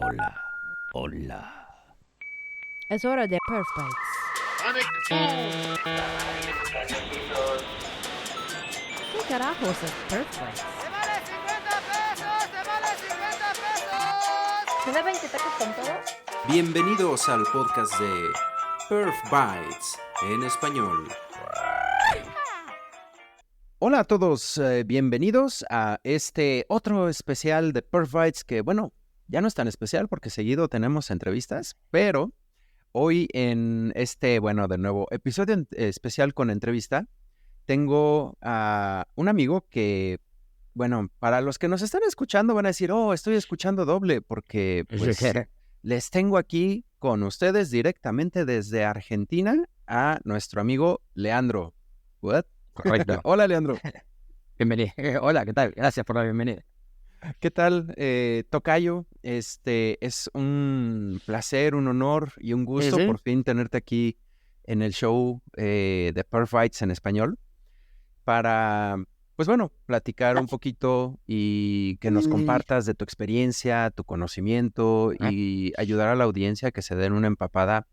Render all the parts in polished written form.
Hola, hola. Es hora de Perf Bites. ¿Qué carajos es Perf Bites? ¡Te vale 50 pesos! ¡Te vale 50 pesos! ¿Me da 20 pesos con todo? Bienvenidos al podcast de Perf Bites en español. Hola a todos, bienvenidos a este otro especial de Perf Bites que, bueno, ya no es tan especial porque seguido tenemos entrevistas, pero hoy en este, bueno, de nuevo, episodio especial con entrevista, tengo a un amigo que, bueno, para los que nos están escuchando van a decir, oh, estoy escuchando doble porque, pues, les tengo aquí con ustedes directamente desde Argentina a nuestro amigo Leandro. ¿What? Correcto. Hola, Leandro. Bienvenido. Hola, ¿qué tal? Gracias por la bienvenida. ¿Qué tal, tocayo? Es un placer, un honor y un gusto Sí. por fin tenerte aquí en el show de Perf Bites en español para, pues bueno, platicar un poquito y que nos compartas de tu experiencia, tu conocimiento y ayudar a la audiencia a que se den una empapada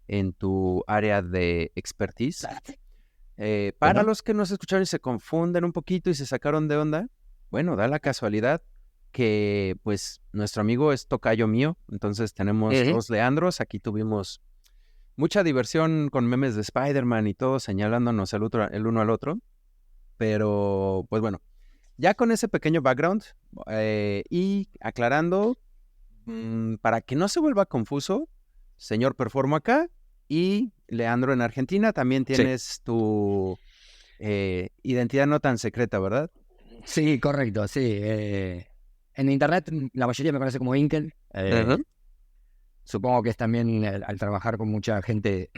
en tu área de expertise. Para Bueno. los que nos escucharon y se confunden un poquito y se sacaron de onda, bueno, da la casualidad que pues nuestro amigo es tocayo mío, entonces tenemos dos Leandros, aquí tuvimos mucha diversión con memes de Spider-Man y todo, señalándonos el uno al otro, pero pues bueno, ya con ese pequeño background y aclarando, para que no se vuelva confuso, señor Performo acá y Leandro en Argentina, también tienes tu identidad no tan secreta, ¿verdad? Sí, correcto, sí. En internet la mayoría me conoce como Inkel. Supongo que es también al trabajar con mucha gente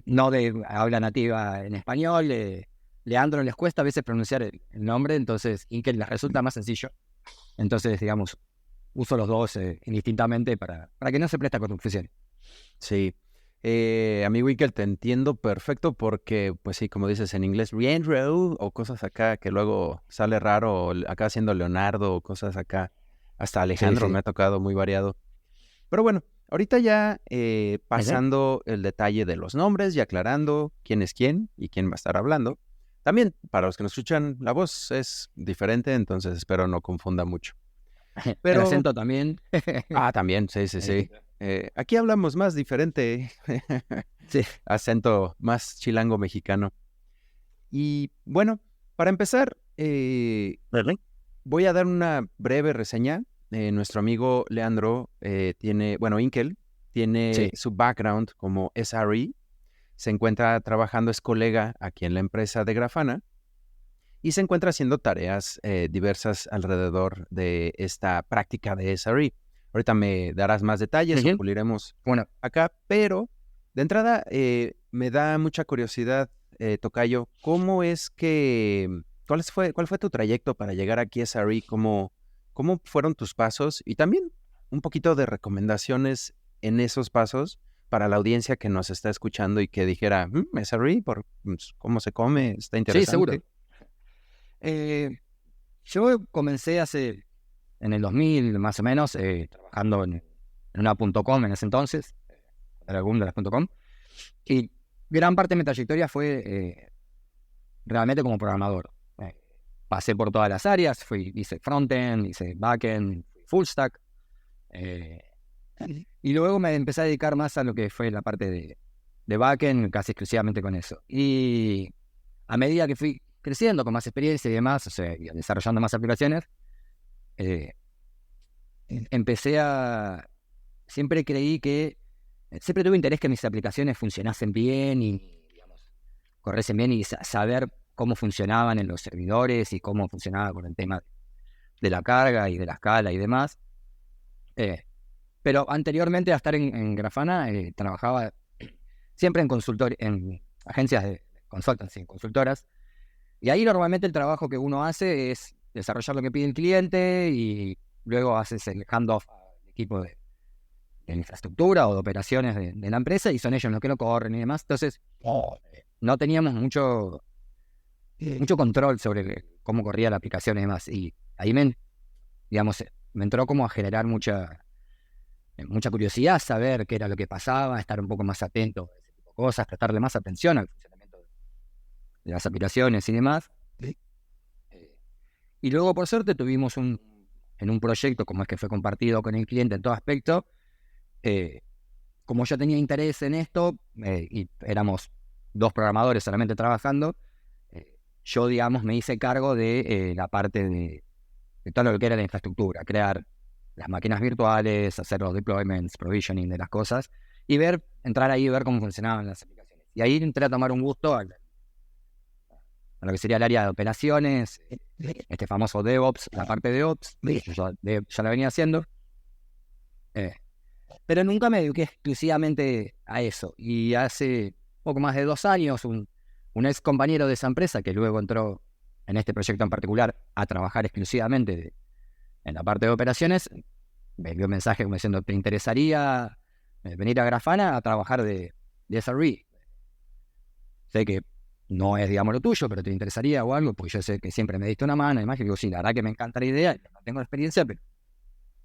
no de habla nativa en español. Leandro les cuesta a veces pronunciar el nombre, entonces Inkel les resulta más sencillo. Entonces, digamos, uso los dos indistintamente para que no se presta confusión. Sí. Amigo Iker, te entiendo perfecto porque, pues sí, como dices en inglés, Leandro, o cosas acá que luego sale raro, o acá haciendo Leonardo, o cosas acá, hasta Alejandro Sí. me ha tocado muy variado. Pero bueno, ahorita ya pasando el detalle de los nombres y aclarando quién es quién y quién va a estar hablando. También, para los que nos escuchan, la voz es diferente, entonces espero no confunda mucho. Pero... El acento también. también, sí. Aquí hablamos más diferente, Sí. acento más chilango mexicano. Y bueno, para empezar, voy a dar una breve reseña. Nuestro amigo Leandro Inkel, tiene su background como SRE, se encuentra trabajando, es colega aquí en la empresa de Grafana, y se encuentra haciendo tareas diversas alrededor de esta práctica de SRE. Ahorita me darás más detalles o puliremos acá, pero de entrada me da mucha curiosidad, tocayo, ¿cuál fue tu trayecto para llegar aquí a SRE? ¿Cómo fueron tus pasos? Y también un poquito de recomendaciones en esos pasos para la audiencia que nos está escuchando y que dijera, SRE, ¿cómo se come? Está interesante. Sí, seguro. Yo comencé en el 2000 más o menos, trabajando en una .com en ese entonces, era algún de las .com, y gran parte de mi trayectoria fue realmente como programador. Pasé por todas las áreas, hice frontend, hice backend, full stack, y luego me empecé a dedicar más a lo que fue la parte de backend, casi exclusivamente con eso. Y a medida que fui creciendo con más experiencia y demás, o sea, y desarrollando más aplicaciones, siempre tuve interés que mis aplicaciones funcionasen bien y, digamos, corriesen bien y saber cómo funcionaban en los servidores y cómo funcionaba con el tema de la carga y de la escala y demás. Pero anteriormente a estar en Grafana, trabajaba siempre en agencias de consultancy, consultoras. Y ahí normalmente el trabajo que uno hace es desarrollar lo que pide el cliente y luego haces el handoff al equipo de infraestructura o de operaciones de la empresa y son ellos los que lo corren y demás. Entonces, no teníamos mucho control sobre cómo corría la aplicación y demás. Y ahí me entró como a generar mucha curiosidad, saber qué era lo que pasaba, estar un poco más atento a ese tipo de cosas, prestarle más atención al funcionamiento de las aplicaciones y demás. Y luego, por suerte, tuvimos en un proyecto, como es que fue compartido con el cliente en todo aspecto, como yo tenía interés en esto, y éramos 2 programadores solamente trabajando, yo, digamos, me hice cargo de la parte de todo lo que era la infraestructura, crear las máquinas virtuales, hacer los deployments, provisioning de las cosas, y entrar ahí y ver cómo funcionaban las aplicaciones. Y ahí entré a tomar un gusto a lo que sería el área de operaciones, este famoso DevOps, la parte de Ops, yo ya la venía haciendo, pero nunca me dediqué exclusivamente a eso. Y hace poco más de 2 años, un ex compañero de esa empresa, que luego entró en este proyecto en particular a trabajar exclusivamente en la parte de operaciones, me envió un mensaje como diciendo: ¿te interesaría venir a Grafana a trabajar de SRE? Sé que no es, digamos, lo tuyo, pero te interesaría o algo, porque yo sé que siempre me diste una mano, además, y digo, sí, la verdad que me encanta la idea, no tengo la experiencia,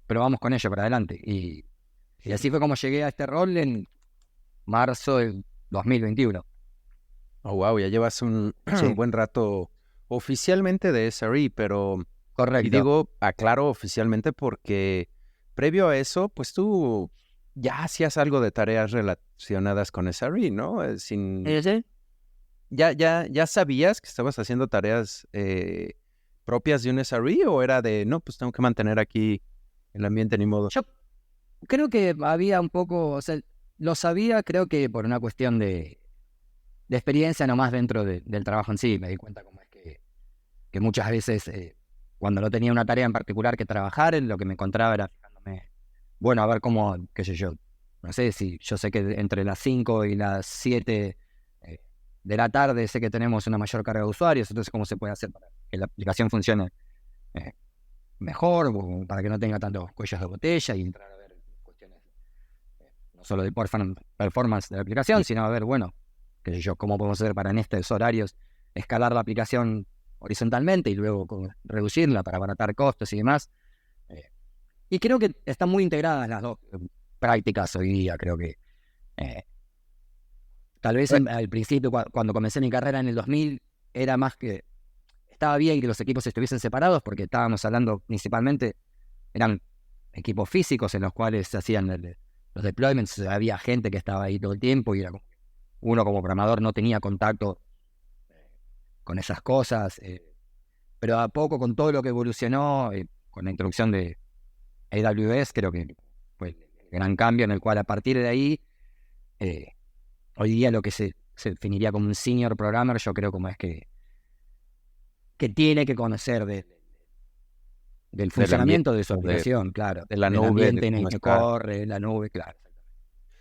pero vamos con ello para adelante. Y así fue como llegué a este rol en marzo del 2021. Oh, wow, ya llevas un buen rato oficialmente de SRE, pero... Correcto. Y digo, aclaro oficialmente porque previo a eso, pues tú ya hacías algo de tareas relacionadas con SRE, ¿no? ¿Ya sabías que estabas haciendo tareas propias de un SRE o era de, no, pues tengo que mantener aquí el ambiente ni modo? Yo creo que había un poco, o sea, lo sabía, creo que por una cuestión de experiencia nomás dentro del trabajo en sí. Me di cuenta como es que muchas veces cuando no tenía una tarea en particular que trabajar, lo que me encontraba era fijándome, bueno, a ver cómo, qué sé yo, no sé si yo sé que entre las 5 y las 7 de la tarde sé que tenemos una mayor carga de usuarios, entonces cómo se puede hacer para que la aplicación funcione mejor, o para que no tenga tantos cuellos de botella, y entrar a ver cuestiones no solo de performance de la aplicación, sino a ver, bueno, qué sé yo, cómo podemos hacer para en estos horarios escalar la aplicación horizontalmente y luego reducirla para abaratar costos y demás. Y creo que están muy integradas las dos prácticas hoy día. Creo que tal vez al principio, cuando comencé mi carrera en el 2000, era más que estaba bien que los equipos estuviesen separados, porque estábamos hablando principalmente, eran equipos físicos en los cuales se hacían los deployments, había gente que estaba ahí todo el tiempo y era como, uno como programador no tenía contacto con esas cosas, pero a poco, con todo lo que evolucionó, con la introducción de AWS, creo que fue el gran cambio en el cual a partir de ahí, hoy día lo que se definiría como un senior programmer, yo creo como es que tiene que conocer del funcionamiento de su aplicación, claro, de la del nube, ambiente de en el cómo que está. corre, la nube, claro.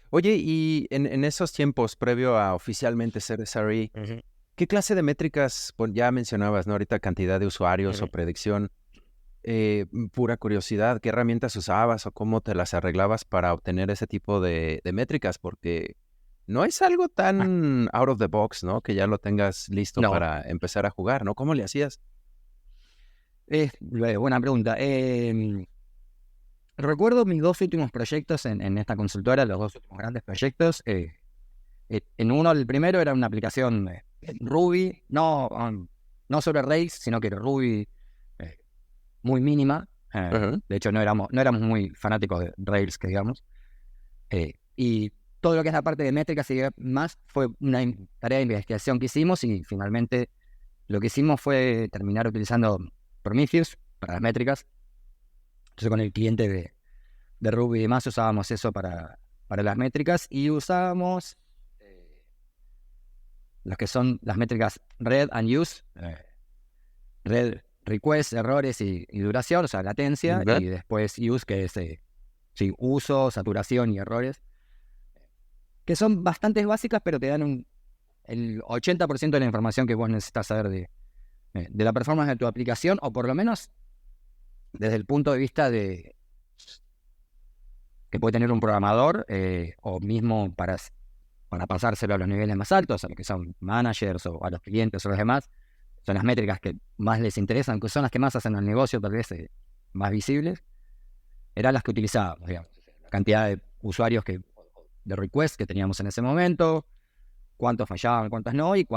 Oye, y en esos tiempos, previo a oficialmente ser SRE, ¿qué clase de métricas, ya mencionabas, ¿no? Ahorita cantidad de usuarios o predicción, pura curiosidad, ¿qué herramientas usabas o cómo te las arreglabas para obtener ese tipo de métricas? Porque no es algo tan out of the box, ¿no? Que ya lo tengas listo No. para empezar a jugar, ¿no? ¿Cómo le hacías? Buena pregunta. Recuerdo mis 2 últimos proyectos en esta consultora, los 2 últimos grandes proyectos. En uno, el primero era una aplicación Ruby, no sobre Rails, sino que era Ruby muy mínima. De hecho, no éramos muy fanáticos de Rails, que digamos. Y todo lo que es la parte de métricas y más fue una tarea de investigación que hicimos, y finalmente lo que hicimos fue terminar utilizando Prometheus para las métricas. Entonces, con el cliente de Ruby y demás usábamos eso para las métricas, y usábamos las que son las métricas read and use, read, request, errores y duración, o sea, latencia, y después use, que es uso, saturación y errores, que son bastante básicas, pero te dan el 80% de la información que vos necesitas saber de la performance de tu aplicación, o por lo menos desde el punto de vista de que puede tener un programador, o mismo para pasárselo a los niveles más altos, a los que son managers o a los clientes o los demás. Son las métricas que más les interesan, que son las que más hacen el negocio, tal vez más visibles. eran las que utilizábamos, digamos. La cantidad de usuarios de requests que teníamos en ese momento, cuántos fallaban, cuántos no, y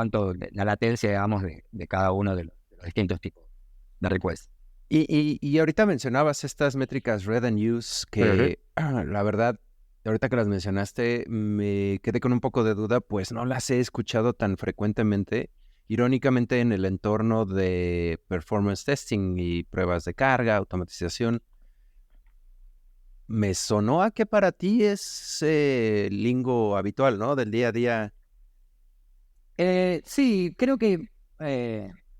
la latencia, digamos, de cada uno de los distintos tipos de requests. Y ahorita mencionabas estas métricas Read and Use que, la verdad, ahorita que las mencionaste, me quedé con un poco de duda, pues no las he escuchado tan frecuentemente, irónicamente en el entorno de performance testing y pruebas de carga, automatización. Me sonó a que para ti es lingo habitual, ¿no? Del día a día. Sí, creo que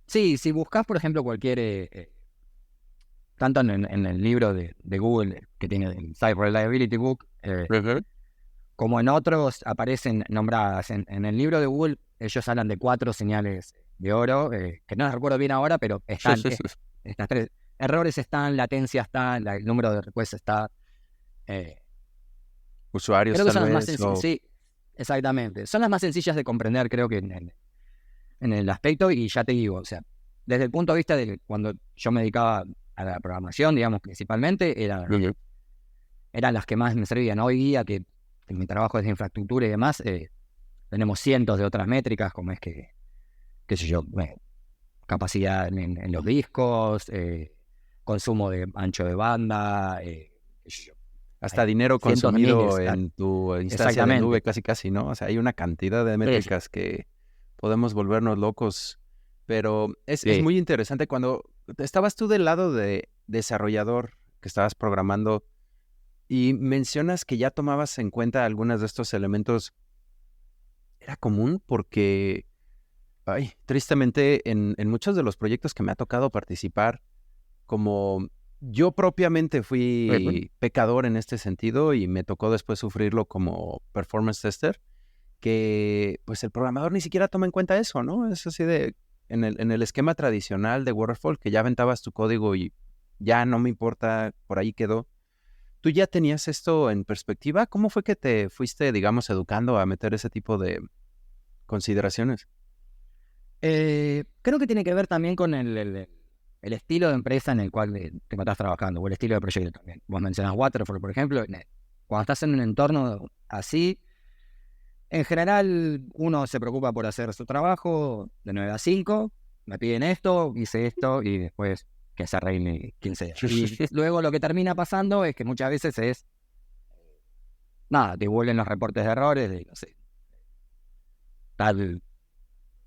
sí, si buscas, por ejemplo, cualquier, tanto en el libro de Google que tiene el Site Reliability Book, como en otros aparecen nombradas. En el libro de Google ellos hablan de 4 señales de oro, que no las recuerdo bien ahora, pero están estas 3. Errores están, latencia está, el número de requests está. Usuarios Creo que tal son las más vez. sencillas. Sí, exactamente. Son las más sencillas de comprender, creo que en el aspecto, y ya te digo, o sea, desde el punto de vista de cuando yo me dedicaba a la programación, digamos, principalmente, eran las que más me servían. Hoy día, que en mi trabajo es de infraestructura y demás, tenemos cientos de otras métricas, como es que, qué sé yo, capacidad en los discos, consumo de ancho de banda, qué sé yo. Hasta dinero cientos de consumido miles. en tu instancia de Exactamente. nube, casi, ¿no? O sea, hay una cantidad de métricas que podemos volvernos locos, pero es Sí. muy interesante. Cuando estabas tú del lado de desarrollador que estabas programando y mencionas que ya tomabas en cuenta algunos de estos elementos, ¿era común? Porque, tristemente, en muchos de los proyectos que me ha tocado participar, como yo propiamente fui pecador en este sentido y me tocó después sufrirlo como performance tester, que pues el programador ni siquiera toma en cuenta eso, ¿no? Es así de, en el esquema tradicional de Waterfall, que ya aventabas tu código y ya no me importa, por ahí quedó. ¿Tú ya tenías esto en perspectiva? ¿Cómo fue que te fuiste, digamos, educando a meter ese tipo de consideraciones? Creo que tiene que ver también con el estilo de empresa en el cual te encontrás trabajando, o el estilo de proyecto también. Vos mencionás Waterfall, por ejemplo. Cuando estás en un entorno así, en general uno se preocupa por hacer su trabajo de 9 a 5, me piden esto, hice esto, y después que se arregle quien sea. Y luego lo que termina pasando es que muchas veces nada, te vuelven los reportes de errores de, no sé, tal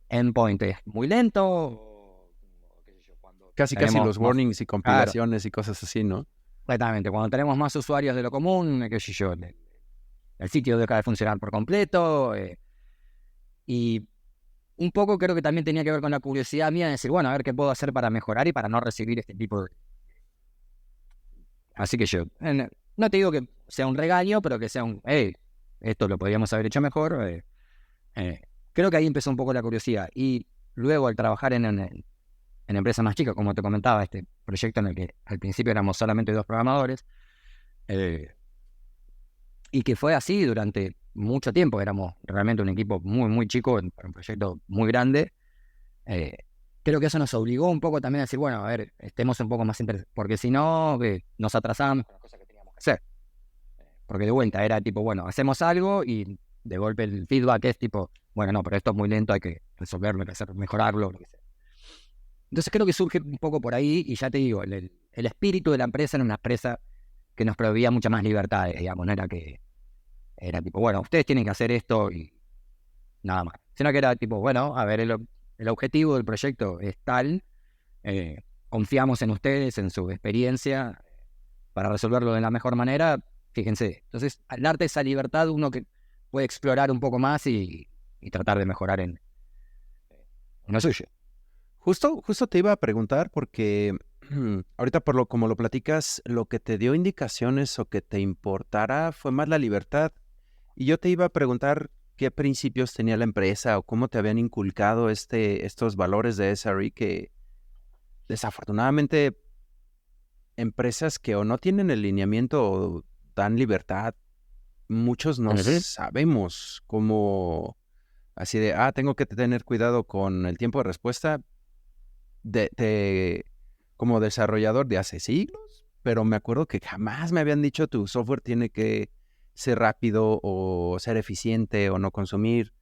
endpoint es muy lento, o qué sé yo, cuando Casi tenemos los más- warnings y compilaciones y cosas así, ¿no? Exactamente, cuando tenemos más usuarios de lo común, qué sé yo, el sitio deja de funcionar por completo, y un poco creo que también tenía que ver con la curiosidad mía de decir, bueno, a ver qué puedo hacer para mejorar y para no recibir este tipo de... Así que yo, no te digo que sea un regaño, pero que sea hey, esto lo podríamos haber hecho mejor. Creo que ahí empezó un poco la curiosidad. Y luego al trabajar en empresas más chicas, como te comentaba, este proyecto en el que al principio éramos solamente 2 programadores, y que fue así durante mucho tiempo. Éramos realmente un equipo muy, muy chico para un proyecto muy grande. Creo que eso nos obligó un poco también a decir, bueno, a ver, estemos un poco más interesados, porque si no, nos atrasamos con las cosas que teníamos que hacer. Porque de vuelta era tipo, bueno, hacemos algo y de golpe el feedback es tipo, bueno, no, pero esto es muy lento, hay que resolverlo, hay que hacer, mejorarlo, lo que sea. Entonces creo que surge un poco por ahí, y ya te digo, el espíritu de la empresa era una empresa que nos proveía muchas más libertades, digamos, no era que era tipo, bueno, ustedes tienen que hacer esto y nada más, sino que era tipo, bueno, a ver, el objetivo del proyecto es tal, confiamos en ustedes, en su experiencia, para resolverlo de la mejor manera, fíjense. Entonces, al darte esa libertad, uno que puede explorar un poco más y tratar de mejorar en lo suyo. Justo te iba a preguntar porque ahorita como lo platicas, lo que te dio indicaciones o que te importara fue más la libertad. Y yo te iba a preguntar qué principios tenía la empresa o cómo te habían inculcado estos valores de SRE que desafortunadamente empresas que o no tienen el lineamiento o dan libertad, muchos no sabemos cómo, así de, tengo que tener cuidado con el tiempo de respuesta como desarrollador de hace siglos, pero me acuerdo que jamás me habían dicho tu software tiene que ser rápido o ser eficiente o no consumir.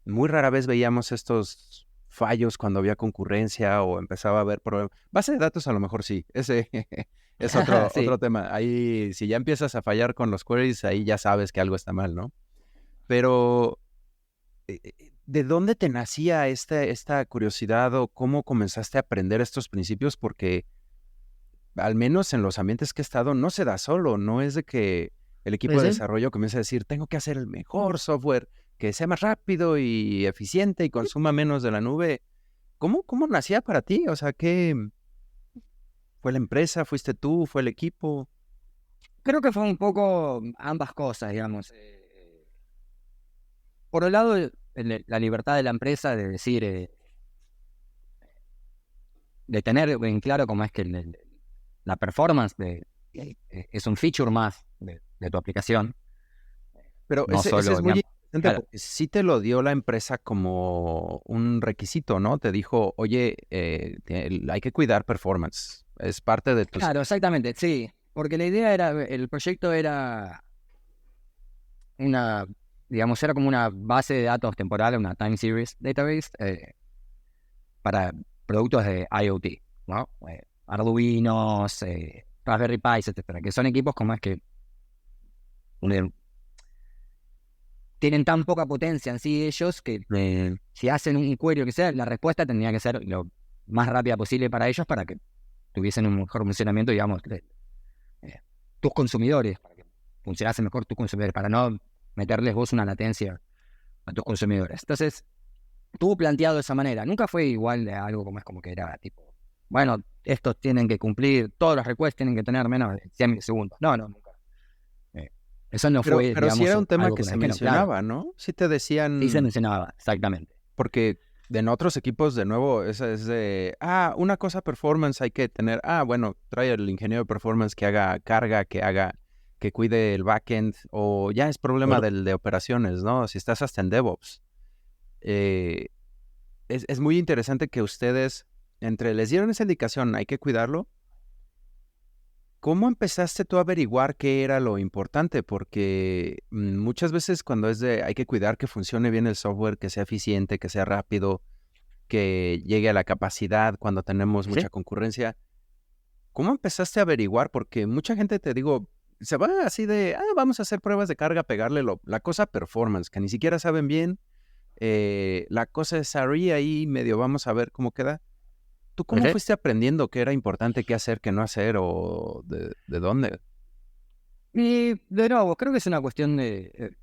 Muy rara vez veíamos estos fallos cuando había concurrencia o empezaba a haber problemas. Base de datos a lo mejor sí, ese es otro Sí. tema. Ahí, si ya empiezas a fallar con los queries, ahí ya sabes que algo está mal, ¿no? Pero, ¿de dónde te nacía esta curiosidad o cómo comenzaste a aprender estos principios? Porque al menos en los ambientes que he estado, no se da solo, no es de que el equipo de ¿Sí? desarrollo comience a decir, tengo que hacer el mejor software, que sea más rápido y eficiente y consuma menos de la nube. ¿Cómo nacía para ti? O sea, ¿qué fue la empresa? ¿Fuiste tú? ¿Fue el equipo? Creo que fue un poco ambas cosas, digamos. Por un lado, la libertad de la empresa de decir, de tener en claro cómo es que la performance es un feature más de tu aplicación, Pero no ese solo, es muy digamos, interesante claro, porque sí te lo dio la empresa como un requisito, ¿no? Te dijo, oye, hay que cuidar performance. Es parte de tus... claro, exactamente, sí, porque la idea era, el proyecto era una, digamos, era como una base de datos temporal, una time series database para productos de IoT, ¿no? Arduinos, Raspberry Pis, etcétera, que son equipos como es que un- tienen tan poca potencia en sí ellos que si hacen un query o que sea, la respuesta tendría que ser lo más rápida posible para ellos para que tuviesen un mejor funcionamiento, digamos, eh, tus consumidores, para que funcionasen mejor tus consumidores, para no meterles vos una latencia a tus consumidores. Entonces, estuvo planteado de esa manera. Nunca fue igual de algo como es como que era tipo, bueno, estos tienen que cumplir, todos los requests tienen que tener menos de 100 milisegundos. No, nunca. Eh, Eso no fue, Pero sí digamos, era un tema algo que que nos se dijeron, claro. mencionaba, ¿no? Sí te Sí se decían, mencionaba, exactamente. porque en otros equipos, de nuevo, esa es de, una cosa performance hay que tener, bueno, trae el ingeniero de performance que haga carga, que cuide el backend, o ya es problema Claro. del de operaciones, ¿no? Si estás hasta en DevOps. Eh, es muy interesante que ustedes, entre les dieron esa indicación, hay que cuidarlo. ¿Cómo empezaste tú a averiguar qué era lo importante? Porque muchas veces cuando es de hay que cuidar que funcione bien el software, que sea eficiente, que sea rápido, que llegue a la capacidad cuando tenemos ¿Sí? mucha concurrencia. ¿Cómo empezaste a averiguar? Porque mucha gente, te digo, se va así de, vamos a hacer pruebas de carga, pegarle la cosa performance, que ni siquiera saben bien. La cosa es SRE ahí medio vamos a ver cómo queda. ¿Tú cómo ¿Sí? fuiste aprendiendo qué era importante, qué hacer, qué no hacer o de dónde? Y de nuevo, creo que es una cuestión de...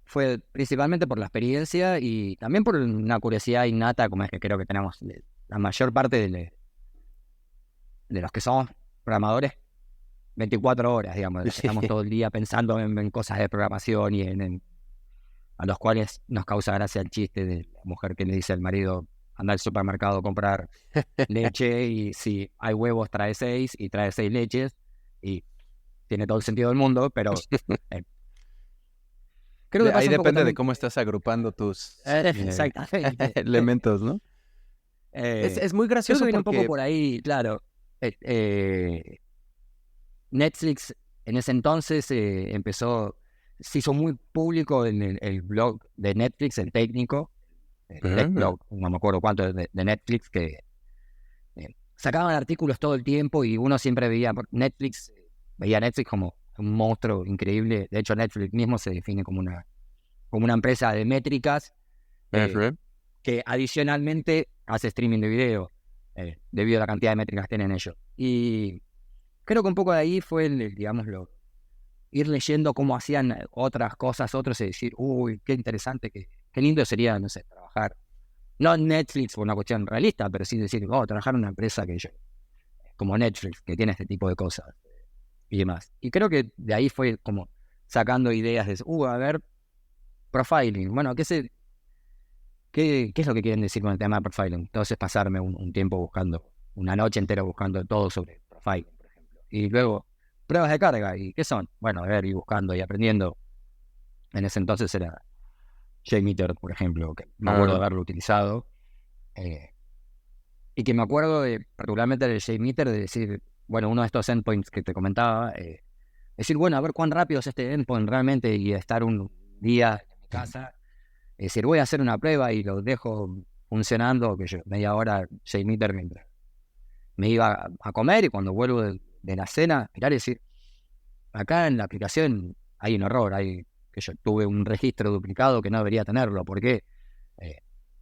fue principalmente por la experiencia y también por una curiosidad innata, como es que creo que tenemos la mayor parte de los que somos programadores, 24 horas, digamos, estamos todo el día pensando en cosas de programación y a los cuales nos causa gracia el chiste de la mujer que le dice al marido, anda al supermercado a comprar leche y si hay huevos trae 6 y trae 6 leches y tiene todo el sentido del mundo, pero eh, creo que Ahí pasa un poco depende de también... cómo estás agrupando tus exactamente. elementos, ¿no? Es muy Creo que gracioso viene un poco porque... por ahí, claro. Netflix en ese entonces se hizo muy público en el blog de Netflix, el técnico, el tech Ah, blog, no me acuerdo cuánto de Netflix, que sacaban artículos todo el tiempo y uno siempre veía a Netflix como un monstruo increíble. De hecho, Netflix mismo se define como una empresa de métricas eh, que adicionalmente hace streaming de video debido a la cantidad de métricas que tienen ellos. Y creo que un poco de ahí fue, digámoslo, ir leyendo cómo hacían otras cosas, otros, y decir, uy, qué interesante, qué lindo sería, no sé, trabajar. No en Netflix por una cuestión realista, pero sí decir, trabajar en una empresa como Netflix, que tiene este tipo de cosas y demás. Y creo que de ahí fue como sacando ideas de, a ver, profiling. Bueno, ¿qué es lo que quieren decir con el tema de profiling? Entonces pasarme un tiempo buscando, una noche entera buscando todo sobre profiling, por ejemplo. Y luego, pruebas de carga, ¿y qué son? Bueno, a ver, y buscando y aprendiendo. En ese entonces era JMeter, por ejemplo, que me acuerdo de haberlo utilizado. Y que me acuerdo particularmente del JMeter, de decir, bueno, uno de estos endpoints que te comentaba, decir, bueno, a ver cuán rápido es este endpoint realmente y estar un día en mi casa, decir, voy a hacer una prueba y lo dejo funcionando, que yo, media hora, JMeter mientras me iba a comer y cuando vuelvo de la cena, mirar y decir, acá en la aplicación hay un error, que yo tuve un registro duplicado que no debería tenerlo, ¿por qué?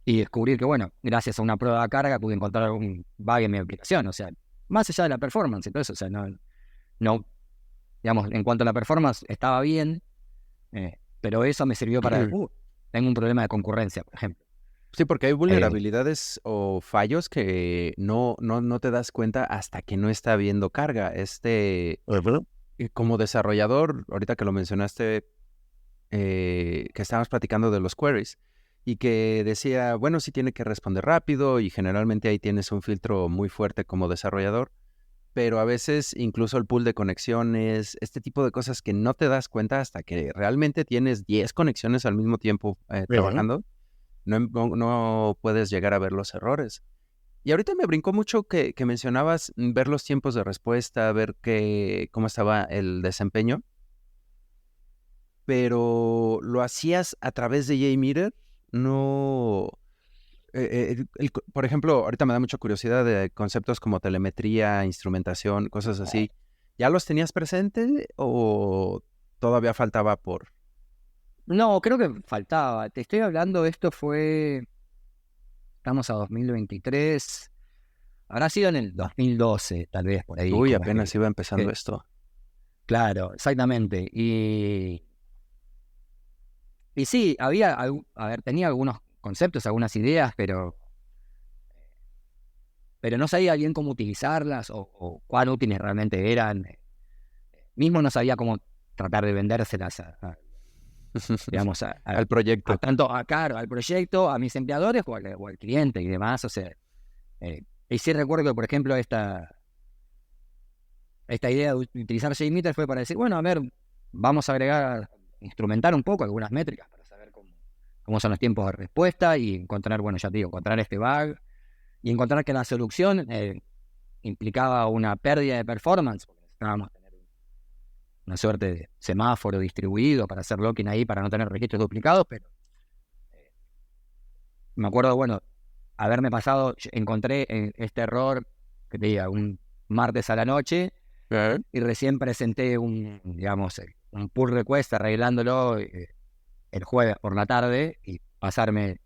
Y descubrir que, bueno, gracias a una prueba de carga pude encontrar algún bug en mi aplicación, o sea, más allá de la performance y todo eso, o sea, no, digamos, en cuanto a la performance estaba bien, pero eso me sirvió para, tengo un problema de concurrencia, por ejemplo. Sí, porque hay vulnerabilidades o fallos que no te das cuenta hasta que no está habiendo carga. Como desarrollador, ahorita que lo mencionaste, que estábamos platicando de los queries, y que decía, bueno, sí tiene que responder rápido, y generalmente ahí tienes un filtro muy fuerte como desarrollador, pero a veces incluso el pool de conexiones, este tipo de cosas que no te das cuenta hasta que realmente tienes 10 conexiones al mismo tiempo trabajando, no puedes llegar a ver los errores. Y ahorita me brincó mucho que mencionabas ver los tiempos de respuesta, ver cómo estaba el desempeño, pero lo hacías a través de JMeter, no... por ejemplo, ahorita me da mucha curiosidad de conceptos como telemetría, instrumentación, cosas así. ¿Ya los tenías presente o todavía faltaba por...? No, creo que faltaba. Te estoy hablando, estamos a 2023, habrá sido en el 2012, tal vez, por ahí. Uy, apenas iba empezando esto. Claro, exactamente. Y sí, tenía algunos conceptos, algunas ideas, pero no sabía bien cómo utilizarlas o cuán útiles realmente eran. Mismo no sabía cómo tratar de vendérselas digamos, al proyecto. Tanto al proyecto, a mis empleadores o al cliente y demás. O sea, y sí recuerdo que, por ejemplo, esta idea de utilizar JMeter fue para decir, bueno, a ver, vamos a instrumentar un poco algunas métricas para saber cómo son los tiempos de respuesta y encontrar, bueno, ya te digo, encontrar este bug y encontrar que la solución implicaba una pérdida de performance, porque necesitábamos tener una suerte de semáforo distribuido para hacer locking ahí, para no tener registros duplicados, pero me acuerdo, bueno, haberme pasado, encontré este error, que te diga, un martes a la noche, y recién presenté un pull request arreglándolo el jueves por la tarde, y pasarme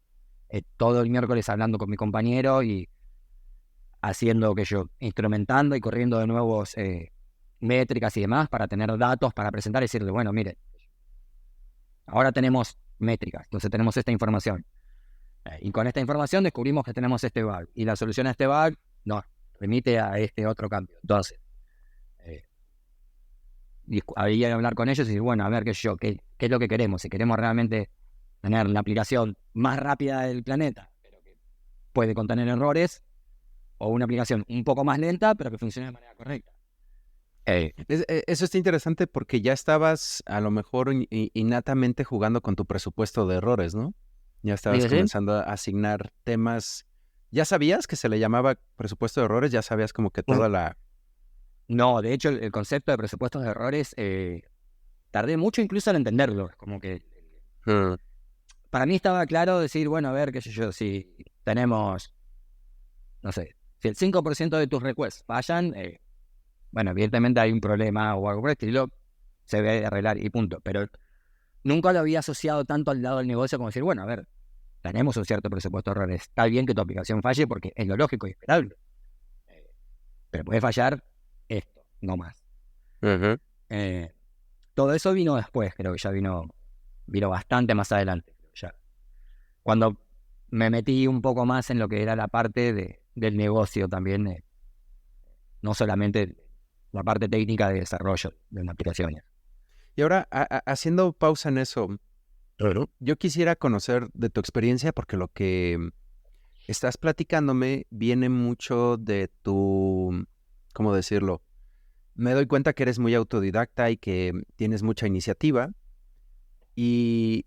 todo el miércoles hablando con mi compañero y haciendo instrumentando y corriendo de nuevos métricas y demás para tener datos para presentar y decirle, bueno, mire, ahora tenemos métricas, entonces tenemos esta información. Y con esta información descubrimos que tenemos este bug. Y la solución a este bug nos remite a este otro cambio. Entonces, había que hablar con ellos y decir, bueno, a ver, ¿qué es lo que queremos? Si queremos realmente tener la aplicación más rápida del planeta, pero que puede contener errores, o una aplicación un poco más lenta, pero que funcione de manera correcta. Eso está interesante porque ya estabas a lo mejor innatamente jugando con tu presupuesto de errores, ¿no? Ya estabas comenzando a asignar temas. ¿Ya sabías que se le llamaba presupuesto de errores? ¿Ya sabías como que toda la...? No, de hecho el concepto de presupuestos de errores tardé mucho incluso en entenderlo. Como que para mí estaba claro decir, bueno, a ver, qué sé yo, si tenemos, no sé, si el 5% de tus requests fallan, bueno, evidentemente hay un problema o algo por el estilo, se debe arreglar y punto. Pero nunca lo había asociado tanto al lado del negocio como decir, bueno, a ver, tenemos un cierto presupuesto de errores. Está bien que tu aplicación falle porque es lo lógico y esperable. Pero puede fallar esto, no más. Todo eso vino después, creo que ya vino bastante más adelante. Ya. Cuando me metí un poco más en lo que era la parte del negocio también, no solamente la parte técnica de desarrollo de una aplicación. Y ahora, haciendo pausa en eso, yo quisiera conocer de tu experiencia, porque lo que estás platicándome viene mucho de tu, ¿cómo decirlo? Me doy cuenta que eres muy autodidacta y que tienes mucha iniciativa. Y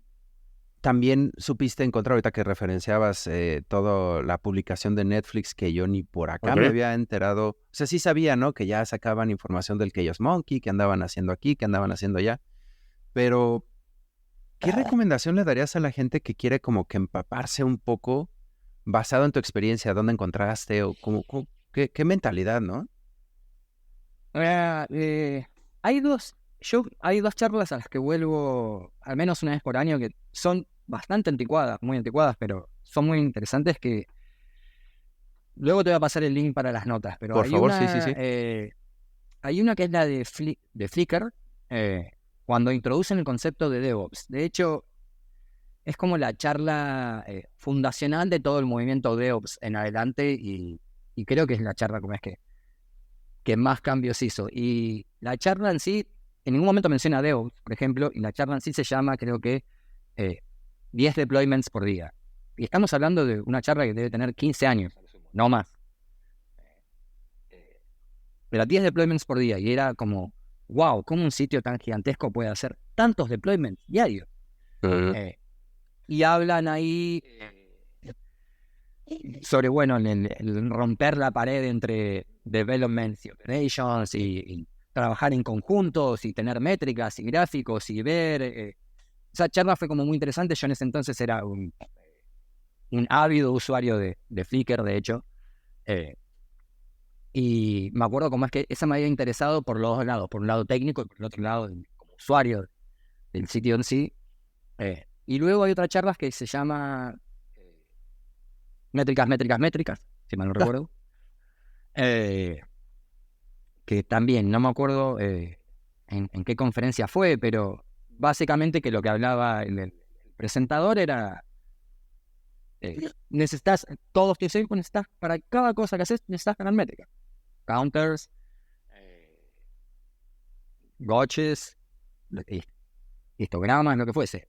también supiste encontrar, ahorita que referenciabas toda la publicación de Netflix, que yo ni por acá me había enterado. O sea, sí sabía, ¿no? Que ya sacaban información del Chaos Monkey, que andaban haciendo aquí, que andaban haciendo allá. Pero, ¿qué recomendación le darías a la gente que quiere como que empaparse un poco basado en tu experiencia? ¿Dónde encontraste? O qué mentalidad, ¿no? Hay dos charlas a las que vuelvo al menos una vez por año que son bastante anticuadas, muy anticuadas, pero son muy interesantes, que luego te voy a pasar el link para las notas, pero Por hay favor, una, sí. hay una que es la de Flickr, cuando introducen el concepto de DevOps. De hecho, es como la charla fundacional de todo el movimiento DevOps en adelante, y creo que es la charla como es que más cambios hizo. Y la charla en sí, en ningún momento menciona DevOps, por ejemplo, y la charla en sí se llama, creo que, 10 deployments por día. Y estamos hablando de una charla que debe tener 15 años, no más. Pero 10 deployments por día, y era como, wow, ¿cómo un sitio tan gigantesco puede hacer tantos deployments diarios? Y hablan ahí sobre, bueno, el romper la pared entre developments y operations, y trabajar en conjuntos, y tener métricas y gráficos, y ver... esa charla fue como muy interesante. Yo en ese entonces era un ávido usuario de Flickr, de hecho. Y me acuerdo cómo es que esa me había interesado por los dos lados, por un lado técnico y por el otro lado como usuario del sitio en sí. Y luego hay otras charlas que se llama métricas, si mal no recuerdo. Que también no me acuerdo en qué conferencia fue, pero básicamente que lo que hablaba el presentador era todos tus equipos necesitas, para cada cosa que haces, necesitas ganar métricas. Counters, gotches, histogramas, lo que fuese.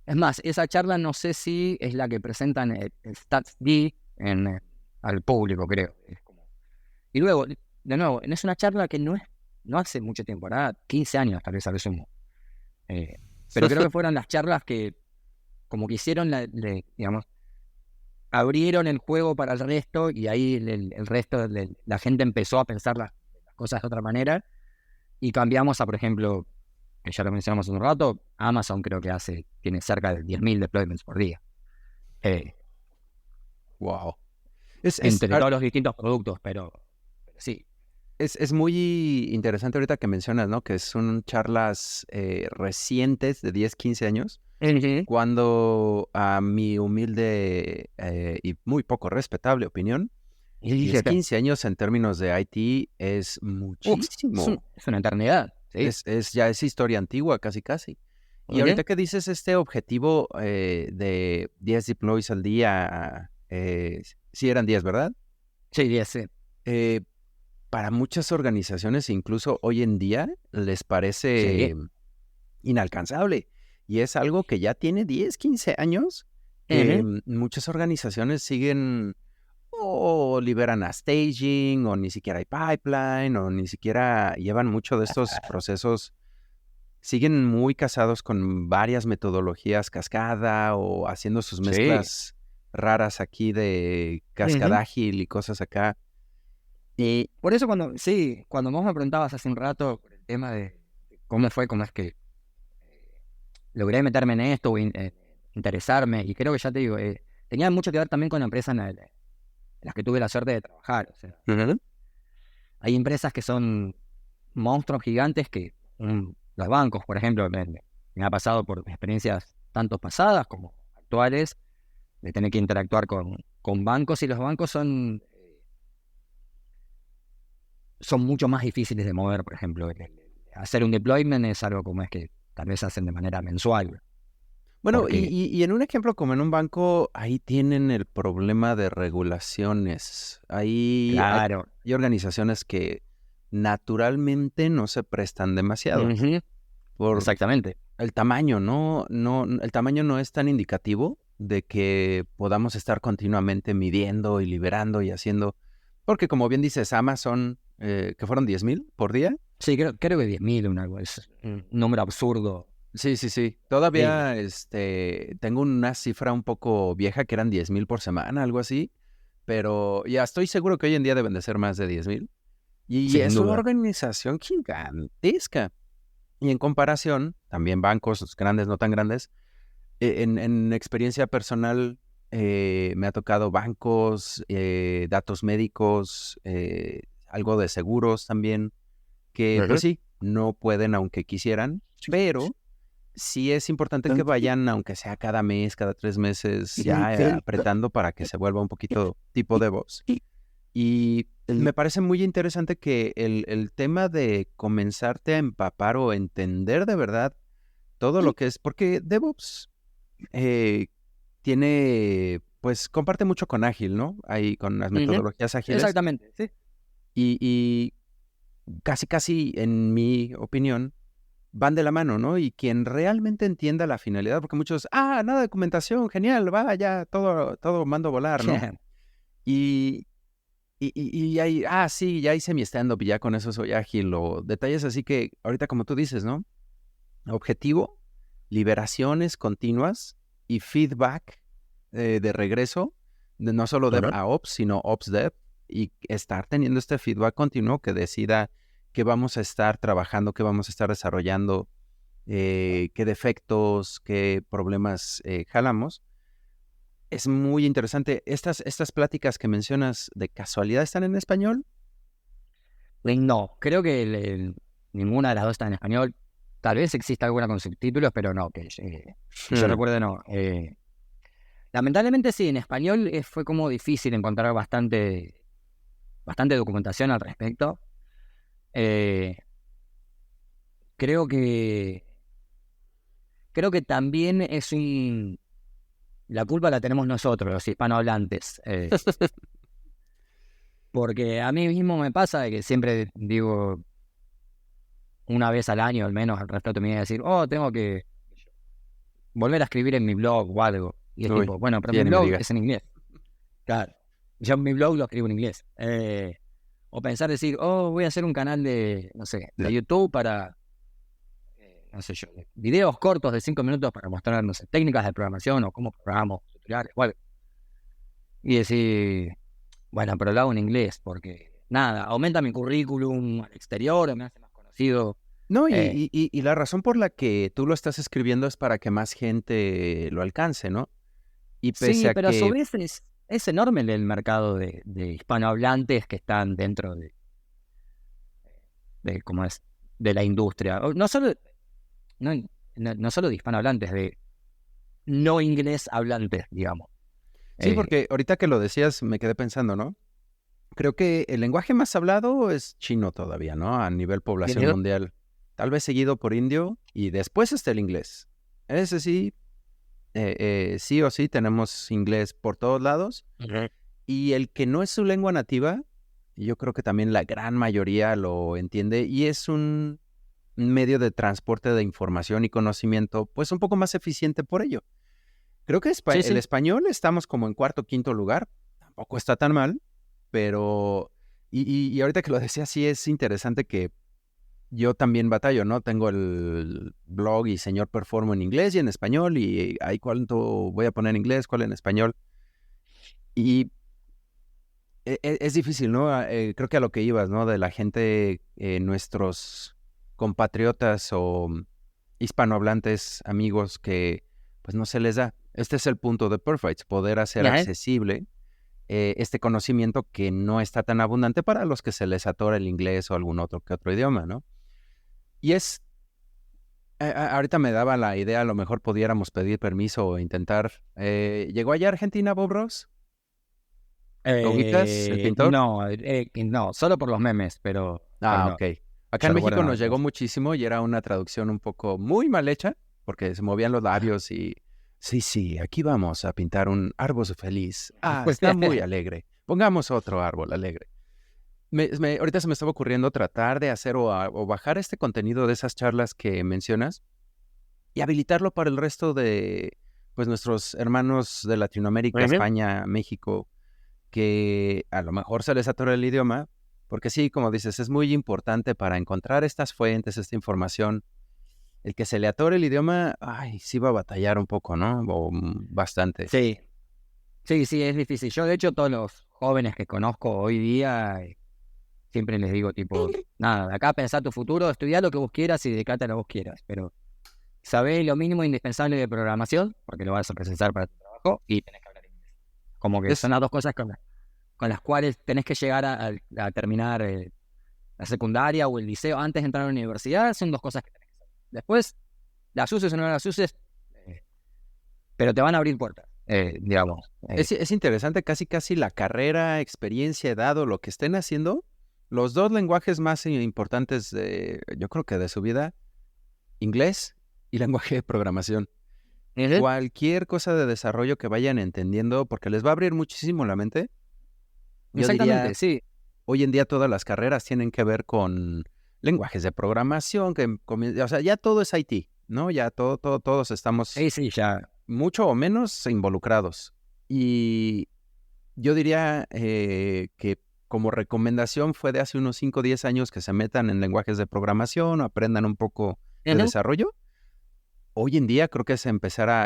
Es más, esa charla no sé si es la que presentan el StatsD al público, creo. Y luego, de nuevo, es una charla que no hace mucho tiempo, era 15 años tal vez a lo sumo. Pero creo que fueron las charlas que como que hicieron, digamos, abrieron el juego para el resto, y ahí el resto, la gente empezó a pensar las cosas de otra manera, y cambiamos a, por ejemplo, que ya lo mencionamos hace un rato, Amazon creo que tiene cerca de 10.000 deployments por día. Wow. Entre todos los distintos productos, pero sí. Es muy interesante ahorita que mencionas, ¿no? Que son charlas recientes de 10, 15 años. Cuando a mi humilde y muy poco respetable opinión, 10, 15 años en términos de IT es muchísimo. Es una eternidad. Sí. Ya es historia antigua, casi. Y ahorita que dices este objetivo de 10 deploys al día, sí eran 10, ¿verdad? Sí, 10, sí. Para muchas organizaciones, incluso hoy en día, les parece inalcanzable. Y es algo que ya tiene 10, 15 años. Muchas organizaciones siguen o liberan a staging, o ni siquiera hay pipeline, o ni siquiera llevan mucho de estos procesos. Siguen muy casados con varias metodologías cascada, o haciendo sus mezclas raras aquí de cascada ágil y cosas acá. Y por eso cuando vos me preguntabas hace un rato por el tema de cómo es que logré meterme en esto o interesarme, y creo que ya te digo, tenía mucho que ver también con la empresa en las que tuve la suerte de trabajar. O sea, hay empresas que son monstruos gigantes que los bancos, por ejemplo, me ha pasado por experiencias tanto pasadas como actuales, de tener que interactuar con bancos, y los bancos son mucho más difíciles de mover. Por ejemplo, hacer un deployment es algo como es que tal vez hacen de manera mensual. Bueno, porque... y en un ejemplo como en un banco, ahí tienen el problema de regulaciones. Hay organizaciones que naturalmente no se prestan demasiado. Exactamente. El tamaño, el tamaño no es tan indicativo de que podamos estar continuamente midiendo y liberando y haciendo. Porque como bien dices, Amazon, que fueron 10,000 por día. Sí, creo que 10.000 es un número absurdo. Sí, sí, sí. Sí. Todavía tengo una cifra un poco vieja que eran 10,000 por semana, algo así. Pero ya estoy seguro que hoy en día deben de ser más de 10,000. Y Sin es una duda. organización gigantesca. Y en comparación, también bancos grandes, no tan grandes, en experiencia personal me ha tocado bancos, datos médicos, algo de seguros también, que pues Ujú. sí, no pueden aunque quisieran, pero sí es importante que vayan, aunque sea cada mes, cada 3 meses, ya apretando para que se vuelva un poquito tipo de voz. Y me parece muy interesante que el tema de comenzarte a empapar o entender de verdad todo lo que es, porque DevOps eh, comparte mucho con Ágil, ¿no? Ahí con las Ujú. metodologías ágiles Exactamente, sí. y casi, casi, en mi opinión, van de la mano, ¿no? Y quien realmente entienda la finalidad, porque muchos, nada de documentación, genial, va, ya, todo mando a volar, ¿no? Y, y ahí, sí, ya hice mi stand-up y ya con eso soy ágil, o detalles así que ahorita como tú dices, ¿no? Objetivo, liberaciones continuas y feedback de regreso, no solo Dev Ujú. a Ops, sino Ops Dev, y estar teniendo este feedback continuo que decida qué vamos a estar trabajando, qué vamos a estar desarrollando, qué defectos, qué problemas jalamos. Es muy interesante. Estas pláticas que mencionas de casualidad están en español. No, creo que ninguna de las dos está en español. Tal vez exista alguna con subtítulos, pero no, que yo Hmm. recuerde no. Lamentablemente sí, en español fue como difícil encontrar bastante documentación al respecto. Eh, creo que creo que también la culpa la tenemos nosotros, los hispanohablantes. Porque a mí mismo me pasa de que siempre digo una vez al año al menos al respecto me voy a decir, tengo que volver a escribir en mi blog o algo. Y es Uy, tipo, bueno, pero mi sí, ni me blog digas. es en inglés. Claro. Yo mi blog lo escribo en inglés. O pensar decir, voy a hacer un canal de, no sé, de YouTube para, no sé yo, videos cortos de 5 minutos para mostrar, no sé, técnicas de programación o cómo programamos, tutoriales o algo. Y decir, bueno, pero lo hago en inglés porque, nada, aumenta mi currículum al exterior, o me hace más conocido. No, Eh, y la razón por la que tú lo estás escribiendo es para que más gente lo alcance, ¿no? Y pese sí, a pero a su que, vez es enorme el mercado de hispanohablantes que están dentro ¿cómo es? De la industria. No solo, no, no solo de hispanohablantes, de no inglés hablantes, digamos. sí, Eh, porque ahorita que lo decías me quedé pensando, ¿no? Creo que el lenguaje más hablado es chino todavía, ¿no? A nivel población ¿Entendido? mundial. Tal vez seguido por indio y después está el inglés. Ese sí, sí o sí tenemos inglés por todos lados. Ujú. Y el que no es su lengua nativa, yo creo que también la gran mayoría lo entiende y es un medio de transporte de información y conocimiento, pues un poco más eficiente por ello. Creo que Sí, el sí. español estamos como en cuarto, quinto lugar, tampoco está tan mal, pero, y ahorita que lo decía, sí es interesante que yo también batallo, ¿no? Tengo el blog y señor performo en inglés y en español, y ahí cuánto voy a poner en inglés, cuál en español, y es difícil, ¿no? Creo que a lo que ibas, ¿no? De la gente, nuestros compatriotas o hispanohablantes, amigos que pues no se les da. Este es el punto de Perfect, poder hacer Ajá. accesible este conocimiento que no está tan abundante para los que se les atora el inglés o algún otro que otro idioma, ¿no? Y ahorita me daba la idea, a lo mejor pudiéramos pedir permiso o intentar. ¿Llegó allá a Argentina, Bob Ross? ¿Lo ubicas, el pintor? No, no, solo por los memes, pero no, Ok. Acá yo en recuerdo México no. nos llegó muchísimo y era una traducción un poco muy mal hecha, porque se movían los labios y sí, sí, aquí vamos a pintar un árbol feliz. Está muy alegre. Pongamos otro árbol alegre. Ahorita se me estaba ocurriendo tratar de hacer o bajar este contenido de esas charlas que mencionas y habilitarlo para el resto de pues nuestros hermanos de Latinoamérica, Ujú. España, México, que a lo mejor se les atora el idioma, porque sí, como dices, es muy importante para encontrar estas fuentes, esta información, el que se le atore el idioma, ay, sí va a batallar un poco, ¿no? O bastante. Sí, sí, es difícil. Yo, de hecho, todos los jóvenes que conozco hoy día, siempre les digo, tipo, nada, de acá pensá tu futuro, estudiá lo que vos quieras y dedicate a lo que vos quieras, pero sabés lo mínimo indispensable de programación, porque lo vas a precisar para tu trabajo, y tenés que hablar inglés. Como que son las dos cosas con las cuales tenés que llegar a terminar la secundaria o el liceo antes de entrar a la universidad, son dos cosas que tenés que hacer. Después, las uses o no las uses, pero te van a abrir puertas, digamos. Es interesante, casi la carrera, experiencia, edad o lo que estén haciendo, los dos lenguajes más importantes, yo creo que de su vida, inglés y lenguaje de programación. Cualquier cosa de desarrollo que vayan entendiendo, porque les va a abrir muchísimo la mente. Yo Exactamente, diría, sí. hoy en día todas las carreras tienen que ver con lenguajes de programación, o sea, ya todo es IT, ¿no? Ya todos estamos Sí, ya. mucho o menos involucrados. Y yo diría que como recomendación fue de hace unos 5 o 10 años que se metan en lenguajes de programación o aprendan un poco de desarrollo. Hoy en día creo que es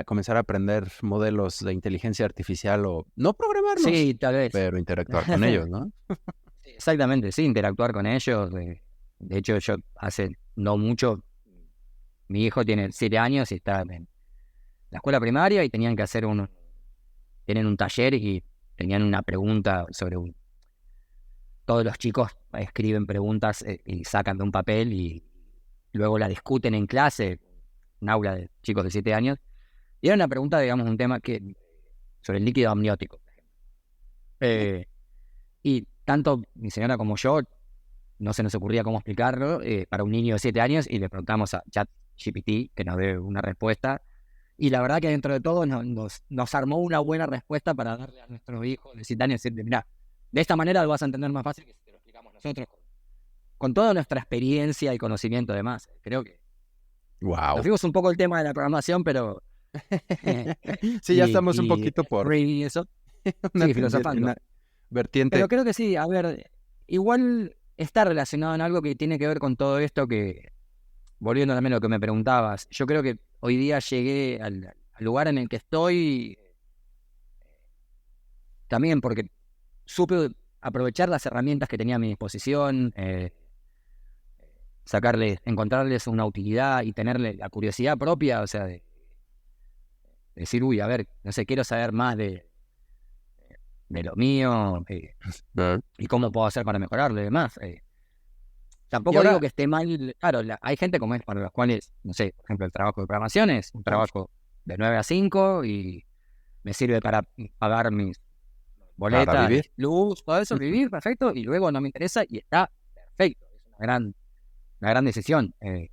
comenzar a aprender modelos de inteligencia artificial o no programarlos, Sí, tal vez. pero interactuar con ellos, ¿no? Exactamente, sí, interactuar con ellos. De hecho, yo hace no mucho, mi hijo tiene 7 años y está en la escuela primaria y tenían que hacer tienen un taller y tenían una pregunta sobre todos los chicos escriben preguntas y sacan de un papel y luego la discuten en clase, un aula de chicos de 7 años, y era una pregunta, digamos, un tema sobre el líquido amniótico. Y tanto mi señora como yo no se nos ocurría cómo explicarlo para un niño de 7 años y le preguntamos a ChatGPT que nos dé una respuesta. Y la verdad que dentro de todo nos armó una buena respuesta para darle a nuestros hijos de 7 años, decirle, mirá, de esta manera lo vas a entender más fácil que si te lo explicamos nosotros, con toda nuestra experiencia y conocimiento además. Creo que nos fuimos un poco el tema de la programación, pero... sí, ya estamos un poquito por... Y eso. Sí, filosofando. Vertiente. Pero creo que sí, a ver, igual está relacionado en algo que tiene que ver con todo esto que, volviendo también a lo que me preguntabas, yo creo que hoy día llegué al lugar en el que estoy también porque supe aprovechar las herramientas que tenía a mi disposición, encontrarles una utilidad y tenerle la curiosidad propia, o sea, de decir, uy, a ver, no sé, quiero saber más de lo mío y cómo puedo hacer para mejorarlo y demás. Tampoco digo que esté mal, claro, hay gente como es para las cuales, no sé, por ejemplo, el trabajo de programación es un trabajo de 9 a 5 y me sirve para pagar mis boletas, luz, todo eso, vivir, perfecto, y luego no me interesa y está perfecto. Es una gran decisión. Me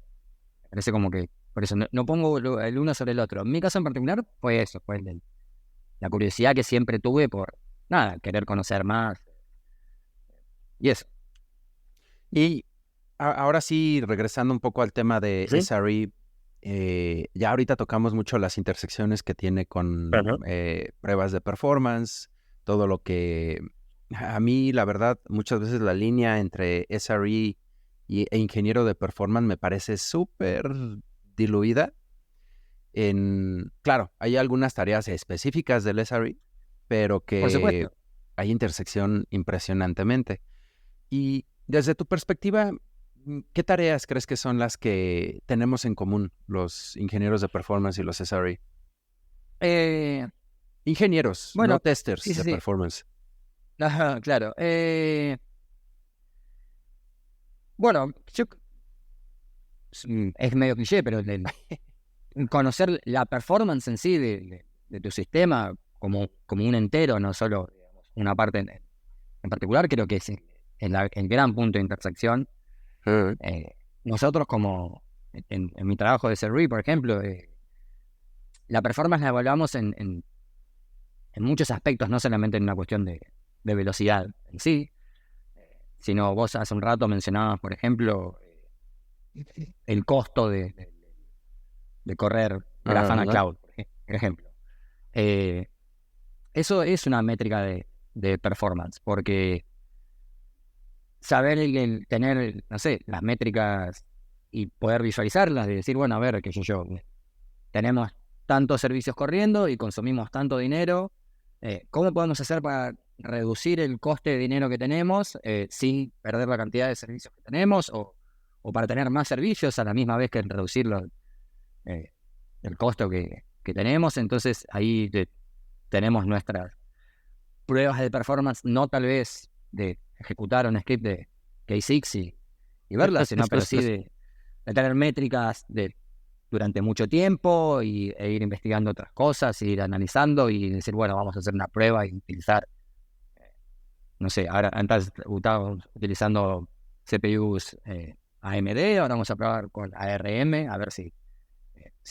parece como que, por eso no pongo el uno sobre el otro. En mi caso en particular fue eso, fue la curiosidad que siempre tuve por, nada, querer conocer más. Y eso. Y ahora sí, regresando un poco al tema de SRE, ya ahorita tocamos mucho las intersecciones que tiene con pruebas de performance, todo lo que a mí, la verdad, muchas veces la línea entre SRE e ingeniero de performance me parece súper diluida. Claro, hay algunas tareas específicas del SRE, pero que hay intersección impresionantemente. Y desde tu perspectiva, ¿qué tareas crees que son las que tenemos en común los ingenieros de performance y los SRE? Ingenieros, no testers de performance. Ajá, claro. Bueno, es medio cliché, pero conocer la performance en sí de tu sistema como un entero, no solo digamos, una parte en particular, creo que es el gran punto de intersección. Nosotros como en mi trabajo de SRE, por ejemplo, la performance la evaluamos en muchos aspectos, no solamente en una cuestión de velocidad en sí, sino vos hace un rato mencionabas, por ejemplo, el costo de correr Grafana Cloud, por ejemplo. Eso es una métrica de performance, porque saber tener, no sé, las métricas y poder visualizarlas, de decir, bueno, a ver, qué sé yo, tenemos tantos servicios corriendo y consumimos tanto dinero, ¿cómo podemos hacer para reducir el coste de dinero que tenemos sin perder la cantidad de servicios que tenemos o para tener más servicios a la misma vez que reducir el costo que tenemos? Entonces ahí tenemos nuestras pruebas de performance, no tal vez de ejecutar un script de K6 y verlas, sino pero sí de tener métricas durante mucho tiempo e ir investigando otras cosas, ir analizando y decir, bueno, vamos a hacer una prueba y utilizar, no sé, ahora antes estábamos utilizando CPUs AMD, ahora vamos a probar con ARM, a ver si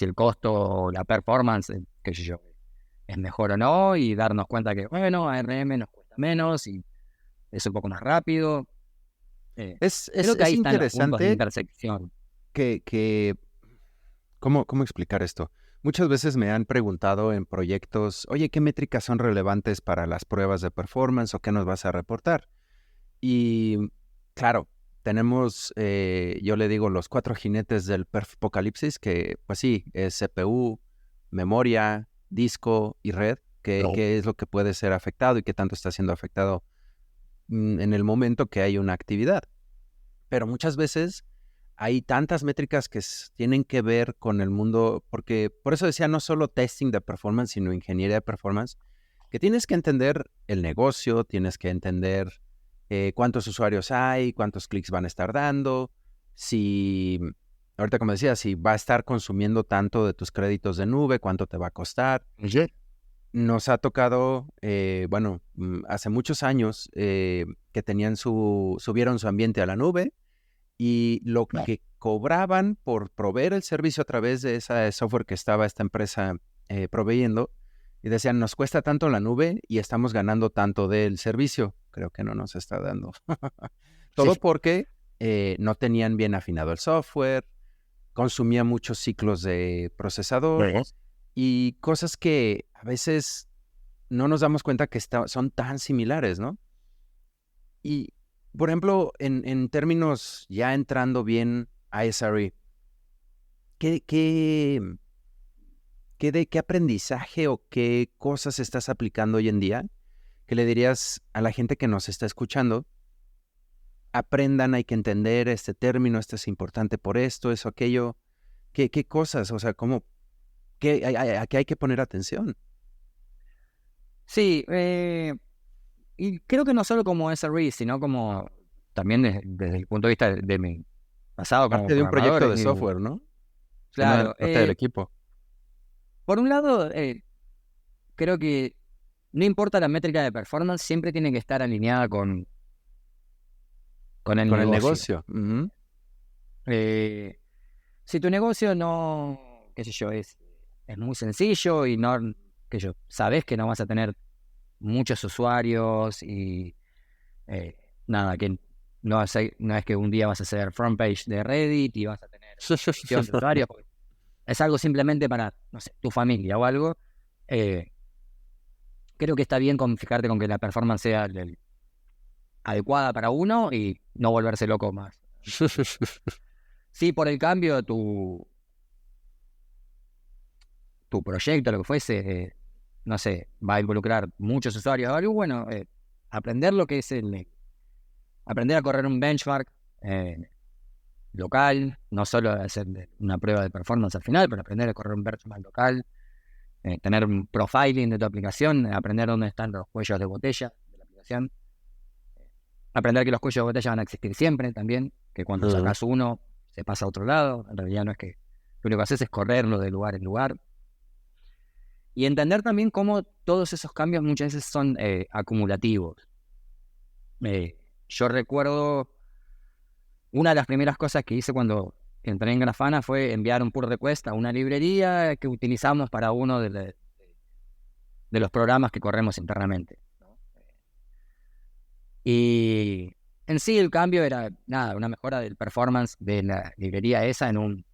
el costo o la performance, qué sé yo, es mejor o no, y darnos cuenta que, bueno, ARM nos cuesta menos y es un poco más rápido. Creo que ahí están los puntos de interesante intersección. que ¿cómo explicar esto? Muchas veces me han preguntado en proyectos, oye, ¿qué métricas son relevantes para las pruebas de performance o qué nos vas a reportar? Y claro, tenemos, yo le digo, los 4 jinetes del apocalipsis, que pues sí, es CPU, memoria, disco y red, que es lo que puede ser afectado y qué tanto está siendo afectado en el momento que hay una actividad. Pero muchas veces hay tantas métricas que tienen que ver con el mundo, porque por eso decía no solo testing de performance, sino ingeniería de performance, que tienes que entender el negocio, tienes que entender cuántos usuarios hay, cuántos clics van a estar dando, si, ahorita como decía, si va a estar consumiendo tanto de tus créditos de nube, cuánto te va a costar. Nos ha tocado, hace muchos años que subieron su ambiente a la nube y lo que cobraban por proveer el servicio a través de ese software que estaba esta empresa proveyendo, y decían, nos cuesta tanto la nube y estamos ganando tanto del servicio. Creo que no nos está dando. Todo porque no tenían bien afinado el software, consumía muchos ciclos de procesador y cosas que a veces no nos damos cuenta que son tan similares, ¿no? Y, por ejemplo, en términos ya entrando bien a SRE, ¿qué aprendizaje o qué cosas estás aplicando hoy en día que le dirías a la gente que nos está escuchando? Aprendan, hay que entender este término, esto es importante por esto, eso, aquello. ¿Qué cosas? O sea, ¿a qué hay que poner atención? Sí, y creo que no solo como SRE, sino como también desde el punto de vista de mi pasado como Parte de un programador. proyecto de software, ¿no? Claro. Parte del equipo. Por un lado, creo que no importa la métrica de performance, siempre tiene que estar alineada con el negocio. Uh-huh. Si tu negocio no, qué sé yo, es muy sencillo y no, qué sé yo, sabes que no vas a tener muchos usuarios y nada, que no es que un día vas a hacer front page de Reddit y vas a tener millones de usuarios, es algo simplemente para, no sé, tu familia o algo. Creo que está bien fijarte con que la performance sea adecuada para uno y no volverse loco más. Sí, por el cambio, tu proyecto, lo que fuese, no sé, va a involucrar muchos usuarios o algo, bueno, aprender lo que es aprender a correr un benchmark local, no solo hacer una prueba de performance al final, pero aprender a correr un benchmark local, tener un profiling de tu aplicación, aprender dónde están los cuellos de botella de la aplicación, aprender que los cuellos de botella van a existir siempre también, que cuando sacas uno se pasa a otro lado, en realidad no es que lo único que haces es correrlo de lugar en lugar. Y entender también cómo todos esos cambios muchas veces son acumulativos. Yo recuerdo una de las primeras cosas que hice cuando entré en Grafana fue enviar un pull request a una librería que utilizamos para uno de los programas que corremos internamente, ¿no? Y en sí el cambio era una mejora del performance de la librería esa en un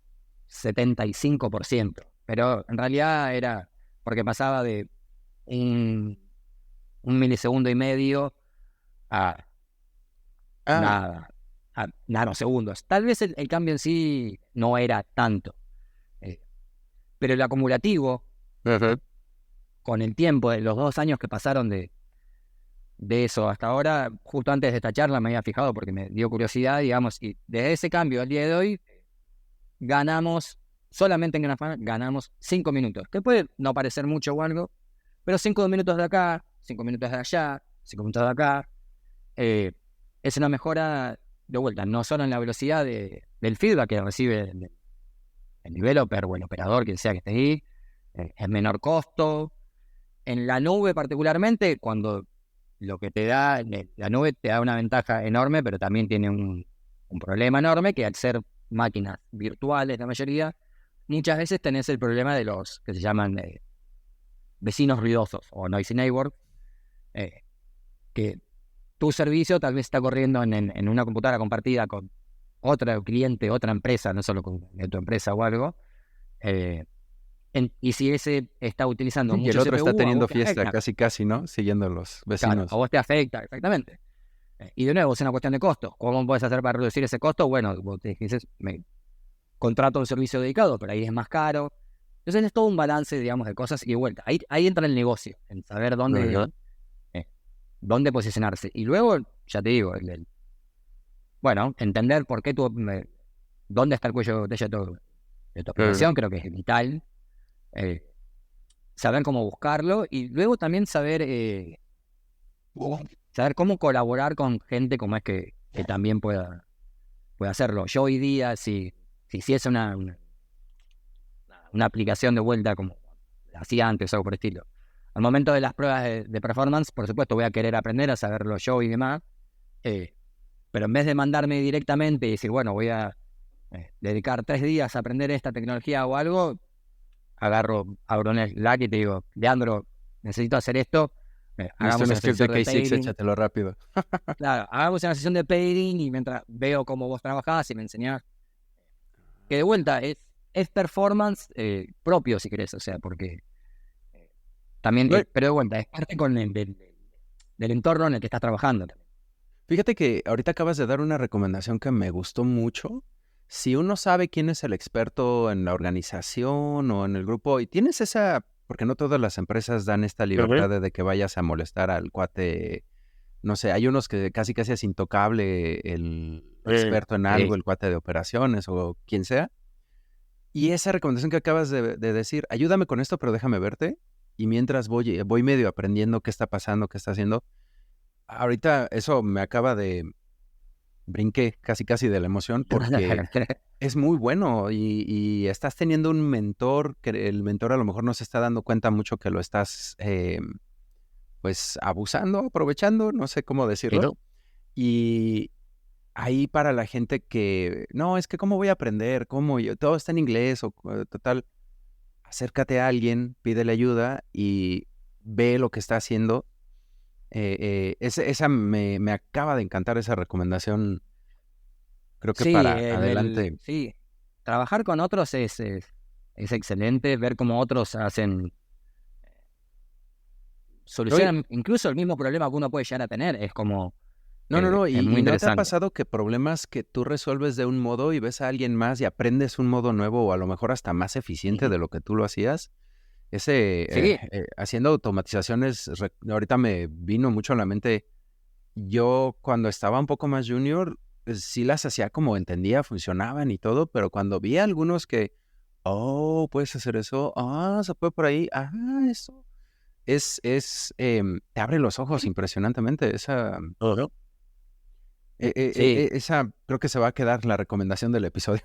75%, pero en realidad era porque pasaba de un milisegundo y medio a nada, a nanosegundos. Tal vez el cambio en sí no era tanto, pero el acumulativo, con el tiempo, de los 2 años que pasaron de eso hasta ahora, justo antes de esta charla me había fijado porque me dio curiosidad, digamos, y desde ese cambio al día de hoy, ganamos, solamente en Grafana, ganamos 5 minutos, que puede no parecer mucho o algo, pero 5 minutos de acá, 5 minutos de allá, 5 minutos de acá, es una mejora de vuelta, no solo en la velocidad del feedback que recibe el developer o el operador, quien sea que esté ahí, es menor costo. En la nube particularmente, cuando lo que te da, la nube te da una ventaja enorme, pero también tiene un problema enorme, que al ser máquinas virtuales, la mayoría, muchas veces tenés el problema de los que se llaman vecinos ruidosos o noisy neighbor, que tu servicio tal vez está corriendo en una computadora compartida con otro cliente, otra empresa, no solo con tu empresa o algo, y si ese está utilizando Y mucho el otro CPU, está a teniendo vos te fiesta, afecta. casi, ¿no? Siguiendo a los Claro, vecinos. a vos te afecta, exactamente. Y de nuevo, es una cuestión de costo. ¿Cómo puedes hacer para reducir ese costo? Bueno, vos te dices, me contrato un servicio dedicado, pero ahí es más caro. Entonces es todo un balance, digamos, de cosas y de vuelta. Ahí entra el negocio, en saber dónde posicionarse. Y luego, ya te digo, bueno, entender por qué dónde está el cuello de botella de tu aplicación, creo que es vital. Saber cómo buscarlo y luego también saber cómo colaborar con gente como es que también pueda hacerlo. Yo hoy día, si es una aplicación de vuelta como la hacía antes o algo por el estilo, al momento de las pruebas de performance, por supuesto voy a querer aprender a saberlo yo y demás, pero en vez de mandarme directamente y decir, bueno, voy a dedicar 3 días a aprender esta tecnología o algo, abro un Slack y te digo, Leandro, necesito hacer esto, hagamos un una script de sesión de K6, pairing. échatelo rápido. Claro, hagamos una sesión de pairing y mientras veo cómo vos trabajás y me enseñás, que de vuelta es performance propio, si querés, o sea, porque también, pero de vuelta, es parte del entorno en el que estás trabajando. Fíjate que ahorita acabas de dar una recomendación que me gustó mucho. Si uno sabe quién es el experto en la organización o en el grupo y tienes porque no todas las empresas dan esta libertad de que vayas a molestar al cuate, no sé, hay unos que casi es intocable el experto en algo, el cuate de operaciones o quien sea. Y esa recomendación que acabas de decir, ayúdame con esto, pero déjame verte. Y mientras voy medio aprendiendo qué está pasando, qué está haciendo. Ahorita eso me acaba de... Brinqué casi de la emoción porque es muy bueno y estás teniendo un mentor que el mentor a lo mejor no se está dando cuenta mucho que lo estás pues abusando, aprovechando, no sé cómo decirlo. Y ahí para la gente que, no, es que cómo voy a aprender, todo está en inglés o total, acércate a alguien, pídele ayuda y ve lo que está haciendo. Esa me acaba de encantar esa recomendación. Creo que Sí, para adelante. sí, trabajar con otros es excelente, ver cómo otros solucionan incluso el mismo problema que uno puede llegar a tener, es como... No, es muy ¿y no te ha interesante. pasado que problemas que tú resuelves de un modo y ves a alguien más y aprendes un modo nuevo o a lo mejor hasta más eficiente de lo que tú lo hacías? Sí, Haciendo automatizaciones, ahorita me vino mucho a la mente, yo cuando estaba un poco más junior, sí las hacía como entendía, funcionaban y todo, pero cuando vi a algunos que, puedes hacer eso, se puede por ahí, eso, te abre los ojos impresionantemente, esa sí. creo que se va a quedar la recomendación del episodio.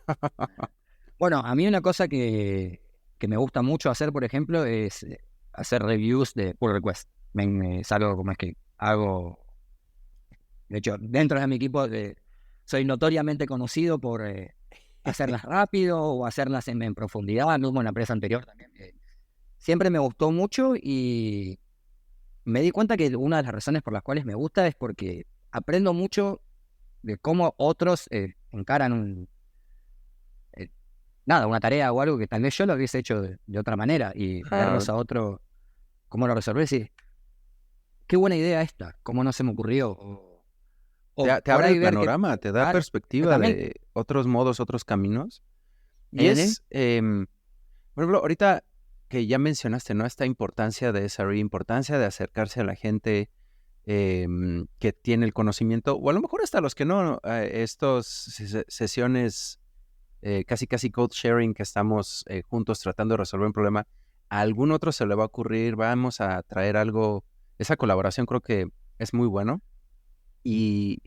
Bueno, a mí una cosa que me gusta mucho hacer, por ejemplo, es hacer reviews de pull request. Es algo como es que hago... De hecho, dentro de mi equipo soy notoriamente conocido por hacerlas rápido o hacerlas en profundidad, mismo en la empresa anterior también. Siempre me gustó mucho y me di cuenta que una de las razones por las cuales me gusta es porque aprendo mucho de cómo otros encaran una tarea o algo que tal vez yo lo hubiese hecho de otra manera y verlos a otro cómo lo resolvés y qué buena idea esta, cómo no se me ocurrió O te por abre ahí el ver que, panorama, te da claro, perspectiva exactamente. de otros modos, otros caminos. Y Ujú. por ejemplo, ahorita que ya mencionaste, ¿no? Esta importancia de SRE, importancia de acercarse a la gente que tiene el conocimiento, o a lo mejor hasta los que no, estos sesiones casi code sharing que estamos juntos tratando de resolver un problema, a algún otro se le va a ocurrir, vamos a traer algo, esa colaboración creo que es muy bueno. Y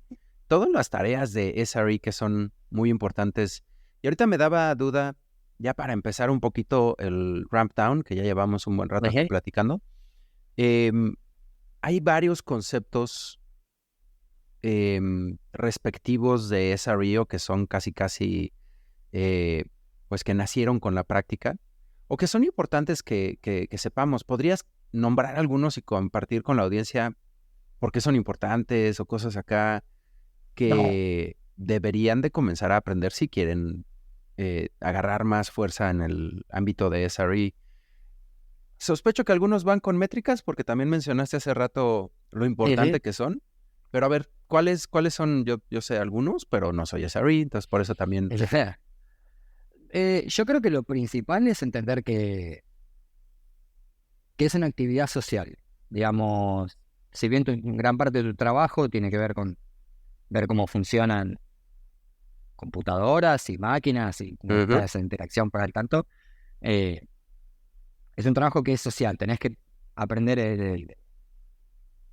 todas las tareas de SRE que son muy importantes. Y ahorita me daba duda, ya para empezar un poquito el ramp down, que ya llevamos un buen rato aquí Ujú. platicando, em, hay varios conceptos respectivos de SRE o que son casi eh, pues que nacieron con la práctica o que son importantes que sepamos. ¿Podrías nombrar algunos y compartir con la audiencia por qué son importantes o cosas acá No. que deberían de comenzar a aprender si quieren agarrar más fuerza en el ámbito de SRE? Sospecho que algunos van con métricas porque también mencionaste hace rato lo Ujú. importante que son, pero a ver, ¿cuáles son? Yo sé algunos, pero no soy SRE, entonces por eso también. Yo creo que lo principal es entender que es una actividad social. Digamos, si bien gran parte de tu trabajo tiene que ver con ver cómo funcionan computadoras y máquinas y cómo está Ujú. esa interacción para el tanto, eh, es un trabajo que es social. Tenés que aprender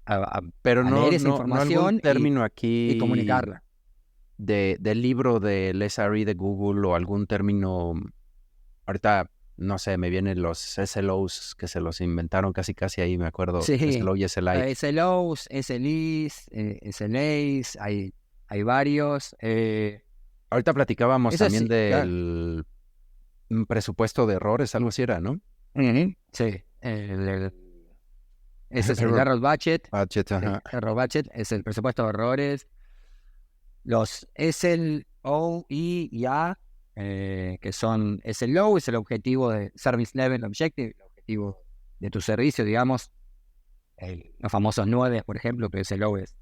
a, a- Pero a leer esa no algún información término y aquí comunicarla. del libro del SRE de Google o algún término, ahorita, no sé, me vienen los SLOs que se los inventaron casi ahí, me acuerdo, Sí, SLO y SLI. SLOs, SLIs, SLAs, hay varios. Ahorita platicábamos Eso también sí, claro. del presupuesto de errores, algo así era, ¿no? Ujú, sí, ese es el Error error budget. budget, El ajá. error budget es el presupuesto de errores. Los SLO, y A, que son SLO, es el objetivo de Service Level Objective, el objetivo de tu servicio, digamos. Los famosos 9, por ejemplo, que SLO es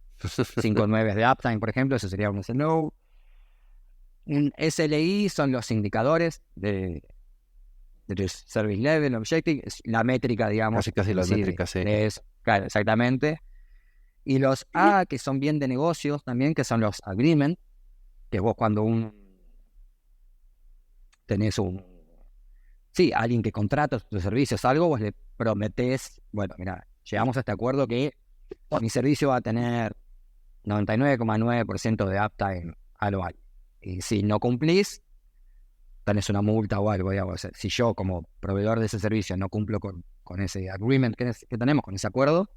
5 9 de uptime, por ejemplo, eso sería un SLO. Un SLI son los indicadores de tu Service Level Objective, es la métrica, digamos, Casi en las sí métricas, sí. de eso. Claro, exactamente. Y los A, que son bien de negocios también, que son los agreement, que vos cuando tenés alguien que contrata tus servicios, algo, vos le prometés, bueno, mira, llegamos a este acuerdo que mi servicio va a tener 99,9% de uptime anual. Y si no cumplís, tenés una multa o algo, digamos. O sea, si yo como proveedor de ese servicio no cumplo con ese agreement que tenemos, con ese acuerdo,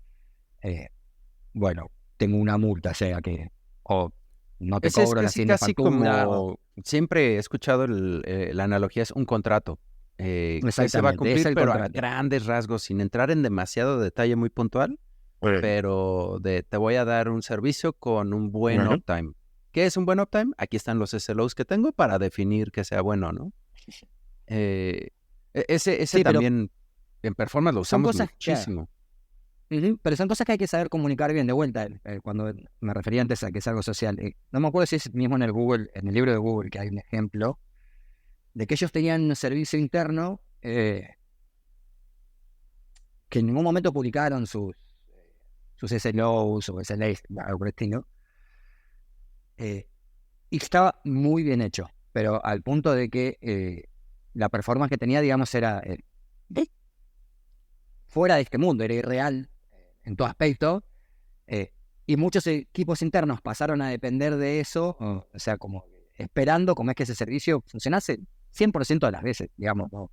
bueno, tengo una multa, sea que o no te Ese es cobro la siguiente casi factura. como, siempre he escuchado la analogía, es un contrato que se va a Exactamente, es cumplir, el pero a contrato. grandes rasgos, sin entrar en demasiado detalle muy puntual, pero te voy a dar un servicio con un buen Ujú. uptime. ¿Qué es un buen uptime? Aquí están los SLOs que tengo para definir que sea bueno, ¿no? Eh, ese Sí, pero también en performance lo son usamos cosas que... muchísimo. Ujú, pero son cosas que hay que saber comunicar bien de vuelta. Cuando me refería antes a que es algo social. No me acuerdo si es mismo en el Google, en el libro de Google, que hay un ejemplo de que ellos tenían un servicio interno que en ningún momento publicaron sus SLOs o SLAs, algo por el estilo, y estaba muy bien hecho, pero al punto de que la performance que tenía, digamos, era fuera de este mundo, era irreal en todo aspecto. Eh, y muchos equipos internos pasaron a depender de eso, o sea, como esperando como es que ese servicio funcionase 100% de las veces, digamos, ¿no?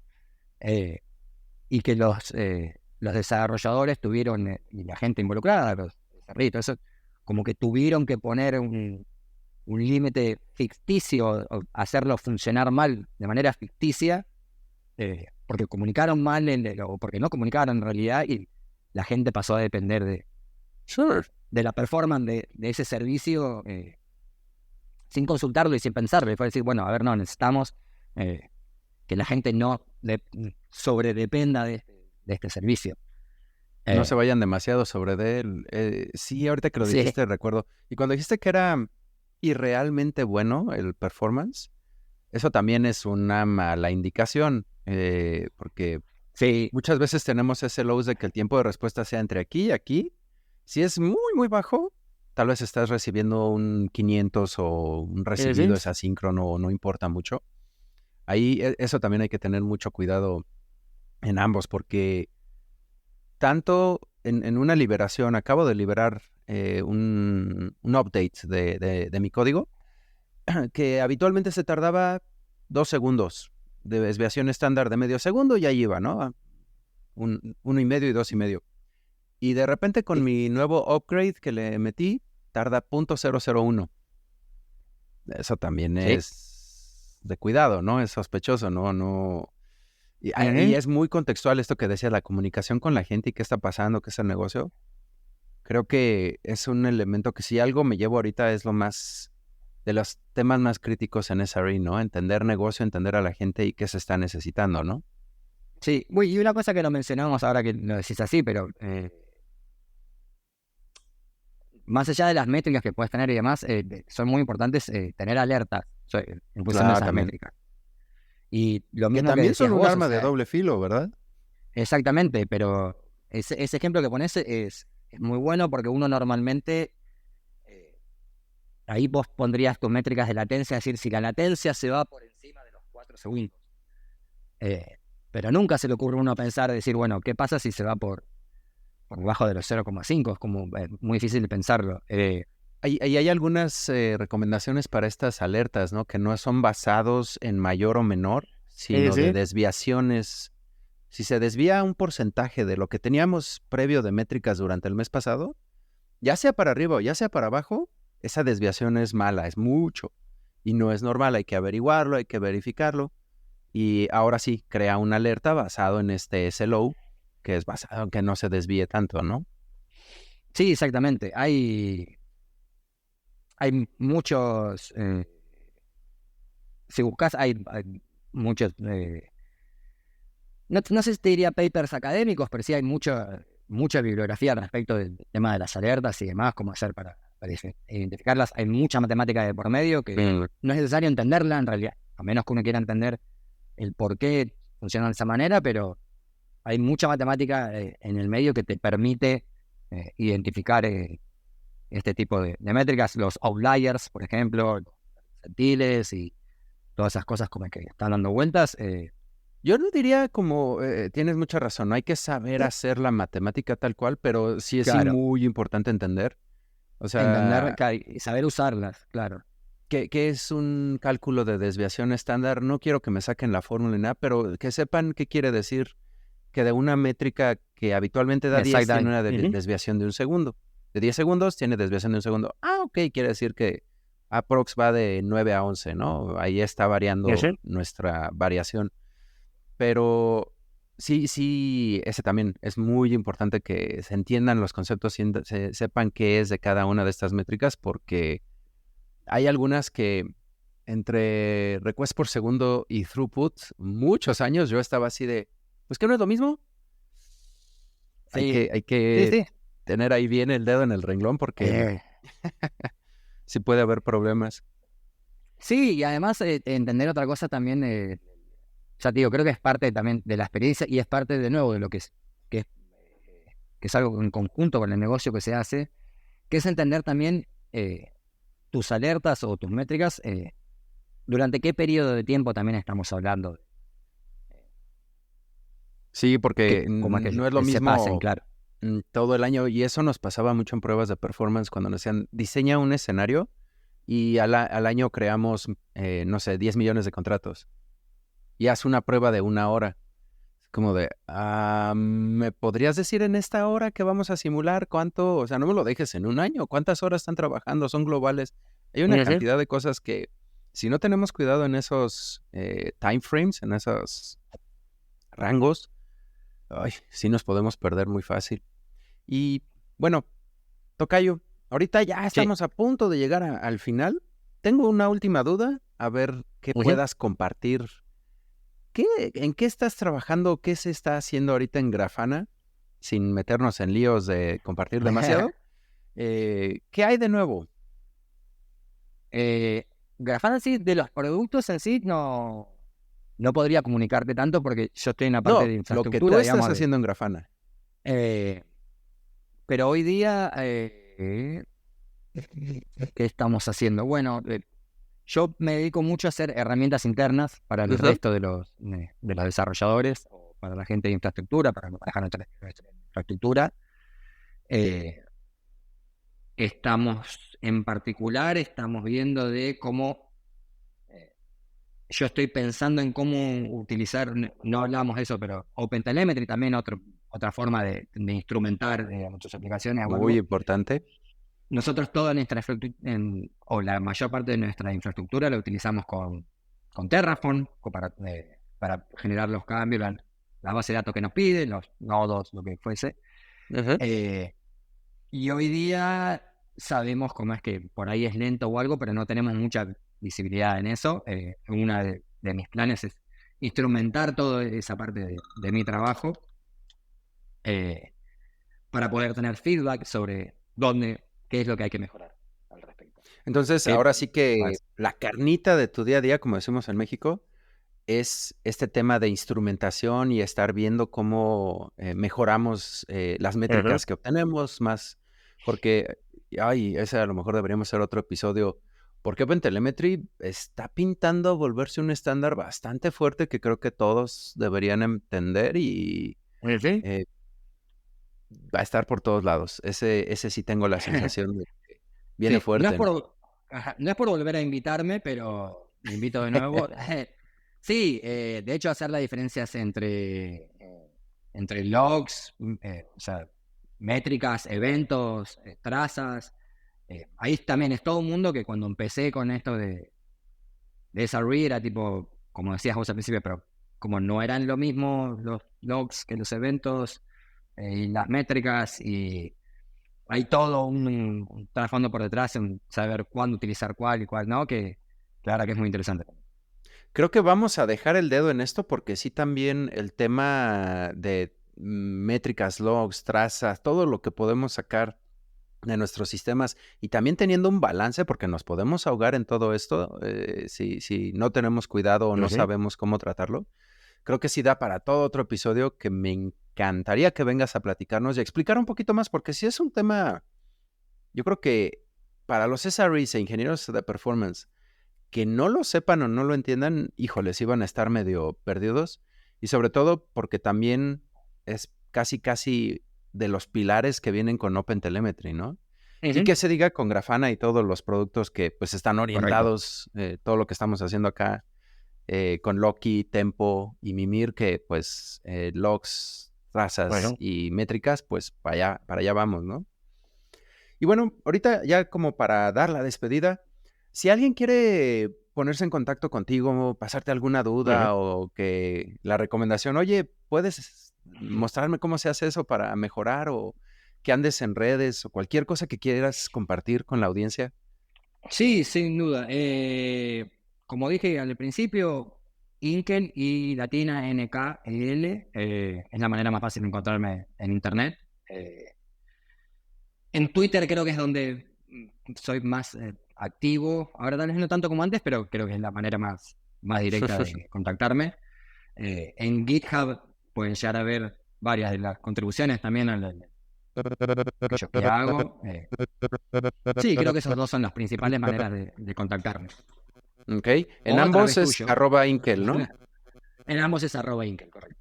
Y que los desarrolladores tuvieron, y la gente involucrada, los desarrolladores, eso, como que tuvieron que poner un límite ficticio, o hacerlo funcionar mal de manera ficticia, porque comunicaron mal o porque no comunicaron en realidad, y la gente pasó a depender de la performance de ese servicio sin consultarlo y sin pensarlo. Y fue decir, bueno, a ver, no, necesitamos que la gente no sobredependa de este servicio. no se vayan demasiado sobre de él. Sí, ahorita que lo Sí. dijiste, recuerdo. Y cuando dijiste que era irrealmente bueno el performance, eso también es una mala indicación, porque Sí, muchas veces tenemos ese lows de que el tiempo de respuesta sea entre aquí y aquí. Si es muy, muy bajo, tal vez estás recibiendo un 500 o un recibido es asíncrono o no importa mucho. Ahí eso también hay que tener mucho cuidado en ambos, porque tanto en una liberación, acabo de liberar un update de mi código, que habitualmente se tardaba 2 segundos de desviación estándar de medio segundo y ahí iba, ¿no? 1.5 y 2.5. Y de repente con mi nuevo upgrade que le metí, tarda .001. Eso también sí. es de cuidado, ¿no? Es sospechoso, ¿no? Y es muy contextual esto que decía, la comunicación con la gente y qué está pasando, qué es el negocio. Creo que es un elemento que si algo me llevo ahorita es lo más, de los temas más críticos en SRE, ¿no? Entender negocio, entender a la gente y qué se está necesitando, ¿no? Sí, y una cosa que no mencionamos ahora que lo decís así, pero más allá de las métricas que puedes tener y demás, son muy importantes tener alertas en función de esas también. métricas. Y lo Que mismo que también son decías un vos, arma de doble filo, ¿verdad? exactamente, pero ese ejemplo que pones es muy bueno porque uno normalmente, ahí vos pondrías tus métricas de latencia, es decir, si la latencia se va por encima de los 4 segundos. Pero nunca se le ocurre a uno pensar, decir, bueno, ¿qué pasa si se va por debajo de los 0,5? Es como muy difícil de pensarlo. Hay algunas recomendaciones para estas alertas, ¿no? Que no son basados en mayor o menor, sino de desviaciones. Si se desvía un porcentaje de lo que teníamos previo de métricas durante el mes pasado, ya sea para arriba o ya sea para abajo, esa desviación es mala, es mucho. Y no es normal, hay que averiguarlo, hay que verificarlo. Y ahora sí, crea una alerta basado en este SLO, que es basado en que no se desvíe tanto, ¿no? Sí, exactamente. Hay muchos, si buscas, hay muchos, no sé si te diría papers académicos, pero sí hay mucha bibliografía respecto del tema de las alertas y demás, cómo hacer para identificarlas. Hay mucha matemática de por medio que no es necesario entenderla en realidad, a menos que uno quiera entender el por qué funciona de esa manera, pero hay mucha matemática en el medio que te permite identificar este tipo de métricas, los outliers, por ejemplo, los percentiles y todas esas cosas como que están dando vueltas. Yo no diría como, tienes mucha razón, no hay que saber hacer la matemática tal cual, pero sí es Claro. muy importante entender. O Entender sea, y saber usarlas, claro. ¿qué es un cálculo de desviación estándar? No quiero que me saquen la fórmula ni nada, pero que sepan qué quiere decir que de una métrica que habitualmente da 10 tiene una desviación de 1 segundo. De 10 segundos tiene desviación de 1 segundo. Ok, quiere decir que aprox va de 9 a 11, ¿no? Ahí está variando nuestra variación. Pero sí, ese también es muy importante que se entiendan los conceptos, sepan qué es de cada una de estas métricas, porque hay algunas que entre request por segundo y throughput, muchos años yo estaba así de, pues que no es lo mismo. Sí. Hay que Sí. tener ahí bien el dedo en el renglón porque sí puede haber problemas. Sí, y además entender otra cosa también, ya te digo, creo que es parte también de la experiencia y es parte de nuevo de lo que es algo en conjunto con el negocio que se hace, que es entender también tus alertas o tus métricas, durante qué periodo de tiempo también estamos hablando. Sí, porque Como que no es lo se mismo pasen, claro. todo el año, y eso nos pasaba mucho en pruebas de performance cuando nos decían, diseña un escenario y al año creamos, no sé, 10 millones de contratos y haz una prueba de 1 hora. Como de, ¿me podrías decir en esta hora que vamos a simular cuánto? O sea, no me lo dejes en 1 año. ¿Cuántas horas están trabajando? Son globales. Hay una cantidad de cosas que, si no tenemos cuidado en esos time frames, en esos rangos, sí nos podemos perder muy fácil. Y bueno, tocayo, ahorita ya estamos a punto de llegar al final. Tengo una última duda, a ver qué puedas compartir. ¿En qué estás trabajando? ¿Qué se está haciendo ahorita en Grafana sin meternos en líos de compartir demasiado, ¿qué hay de nuevo? Grafana sí, de los productos en sí, no podría comunicarte tanto porque yo estoy en la parte No, de lo que infraestructura, tú estás digamos. haciendo en Grafana. Pero hoy día, ¿qué estamos haciendo? Bueno, yo me dedico mucho a hacer herramientas internas para el resto de los desarrolladores o para la gente de infraestructura, para manejar nuestra infraestructura. Estamos viendo de cómo yo estoy pensando en cómo utilizar, no hablamos de eso, pero OpenTelemetry también otra forma de instrumentar muchas aplicaciones. Muy importante. Nosotros toda nuestra o la mayor parte de nuestra infraestructura la utilizamos con Terraform para generar los cambios, la base de datos que nos piden, los nodos, lo que fuese. Y hoy día sabemos cómo es que por ahí es lento o algo, pero no tenemos mucha visibilidad en eso. Una de mis planes es instrumentar toda esa parte de mi trabajo para poder tener feedback sobre qué es lo que hay que mejorar al respecto. Entonces, ahora sí que la carnita de tu día a día, como decimos en México, es este tema de instrumentación y estar viendo cómo mejoramos las métricas que obtenemos más, porque, ese a lo mejor deberíamos hacer otro episodio, porque OpenTelemetry está pintando volverse un estándar bastante fuerte que creo que todos deberían entender y va a estar por todos lados. Ese sí tengo la sensación de que viene fuerte. No es por volver a invitarme, pero me invito de nuevo. Sí, de hecho hacer las diferencias entre logs, o sea, métricas, eventos, trazas. Ahí también es todo un mundo que cuando empecé con esto de SRE era tipo, como decías vos al principio, pero como no eran lo mismo los logs que los eventos y las métricas, y hay todo un trasfondo por detrás en saber cuándo utilizar cuál y cuál no, que claro que es muy interesante. Creo que vamos a dejar el dedo en esto porque sí también el tema de métricas, logs, trazas, todo lo que podemos sacar de nuestros sistemas y también teniendo un balance porque nos podemos ahogar en todo esto si no tenemos cuidado o no sabemos cómo tratarlo. Creo que sí da para todo otro episodio que me encantaría que vengas a platicarnos y a explicar un poquito más porque sí es un tema, yo creo que para los SREs e ingenieros de performance que no lo sepan o no lo entiendan, híjoles, iban a estar medio perdidos. Y sobre todo porque también es casi de los pilares que vienen con OpenTelemetry, ¿no? Y que se diga con Grafana y todos los productos que pues están orientados, todo lo que estamos haciendo acá, con Loki, Tempo y Mimir, que pues logs, trazas y métricas, pues para allá vamos, ¿no? Y bueno, ahorita ya como para dar la despedida, si alguien quiere ponerse en contacto contigo, pasarte alguna duda o que la recomendación, oye, ¿puedes mostrarme cómo se hace eso para mejorar o que andes en redes o cualquier cosa que quieras compartir con la audiencia? Sí, sin duda. Como dije al principio, Inkel y latina NKEL es la manera más fácil de encontrarme en internet. En Twitter creo que es donde soy más activo. Ahora tal vez no tanto como antes, pero creo que es la manera más directa de contactarme. En GitHub pueden llegar a ver varias de las contribuciones también que hago. Sí, creo que esos dos son las principales maneras de contactarme. Ok, en ambos es @Inkel, ¿no? En ambos es @Inkel, correcto.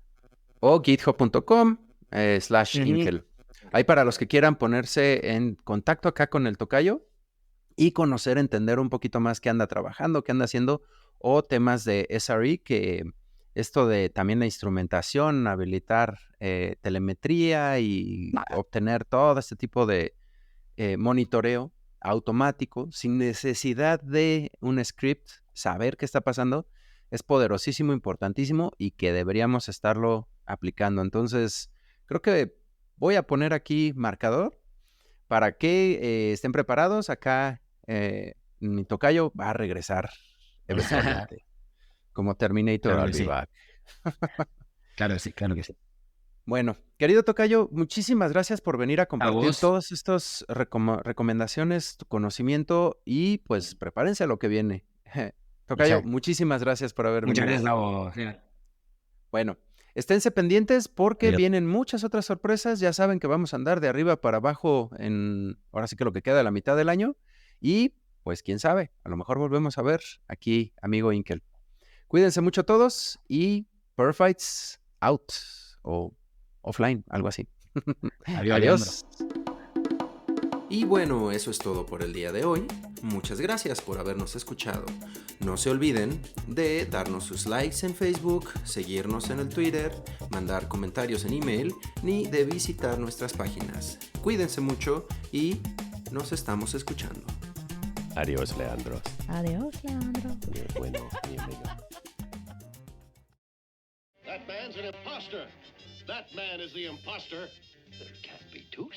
O github.com/Inkel. Ahí para los que quieran ponerse en contacto acá con el tocayo y conocer, entender un poquito más qué anda trabajando, qué anda haciendo, o temas de SRE, que esto de también la instrumentación, habilitar telemetría y obtener todo este tipo de monitoreo automático, sin necesidad de un script, saber qué está pasando, es poderosísimo, importantísimo y que deberíamos estarlo aplicando. Entonces, creo que voy a poner aquí marcador para que estén preparados. Acá mi tocayo va a regresar eventualmente. Como Terminator, Claro I'll que be sí. back. Claro que sí. Bueno, querido tocayo, muchísimas gracias por venir a compartir vos. todas estas recomendaciones, tu conocimiento y pues prepárense a lo que viene. Tocayo, Muchas, muchísimas gracias por haber muchas venido. gracias a vos. Real. Bueno, esténse pendientes porque Adiós. vienen muchas otras sorpresas. Ya saben que vamos a andar de arriba para abajo ahora sí que lo que queda de la mitad del año. Y pues quién sabe, a lo mejor volvemos a ver aquí, amigo Inkel. Cuídense mucho todos y Perfects out o offline, algo así. Adiós, Adiós. Y bueno, eso es todo por el día de hoy. Muchas gracias por habernos escuchado. No se olviden de darnos sus likes en Facebook, seguirnos en el Twitter, mandar comentarios en email, ni de visitar nuestras páginas. Cuídense mucho y nos estamos escuchando. Adiós, Leandros. Adiós, Leandro. Bueno, bienvenido. That man's an imposter. That man is the imposter. There can't be two.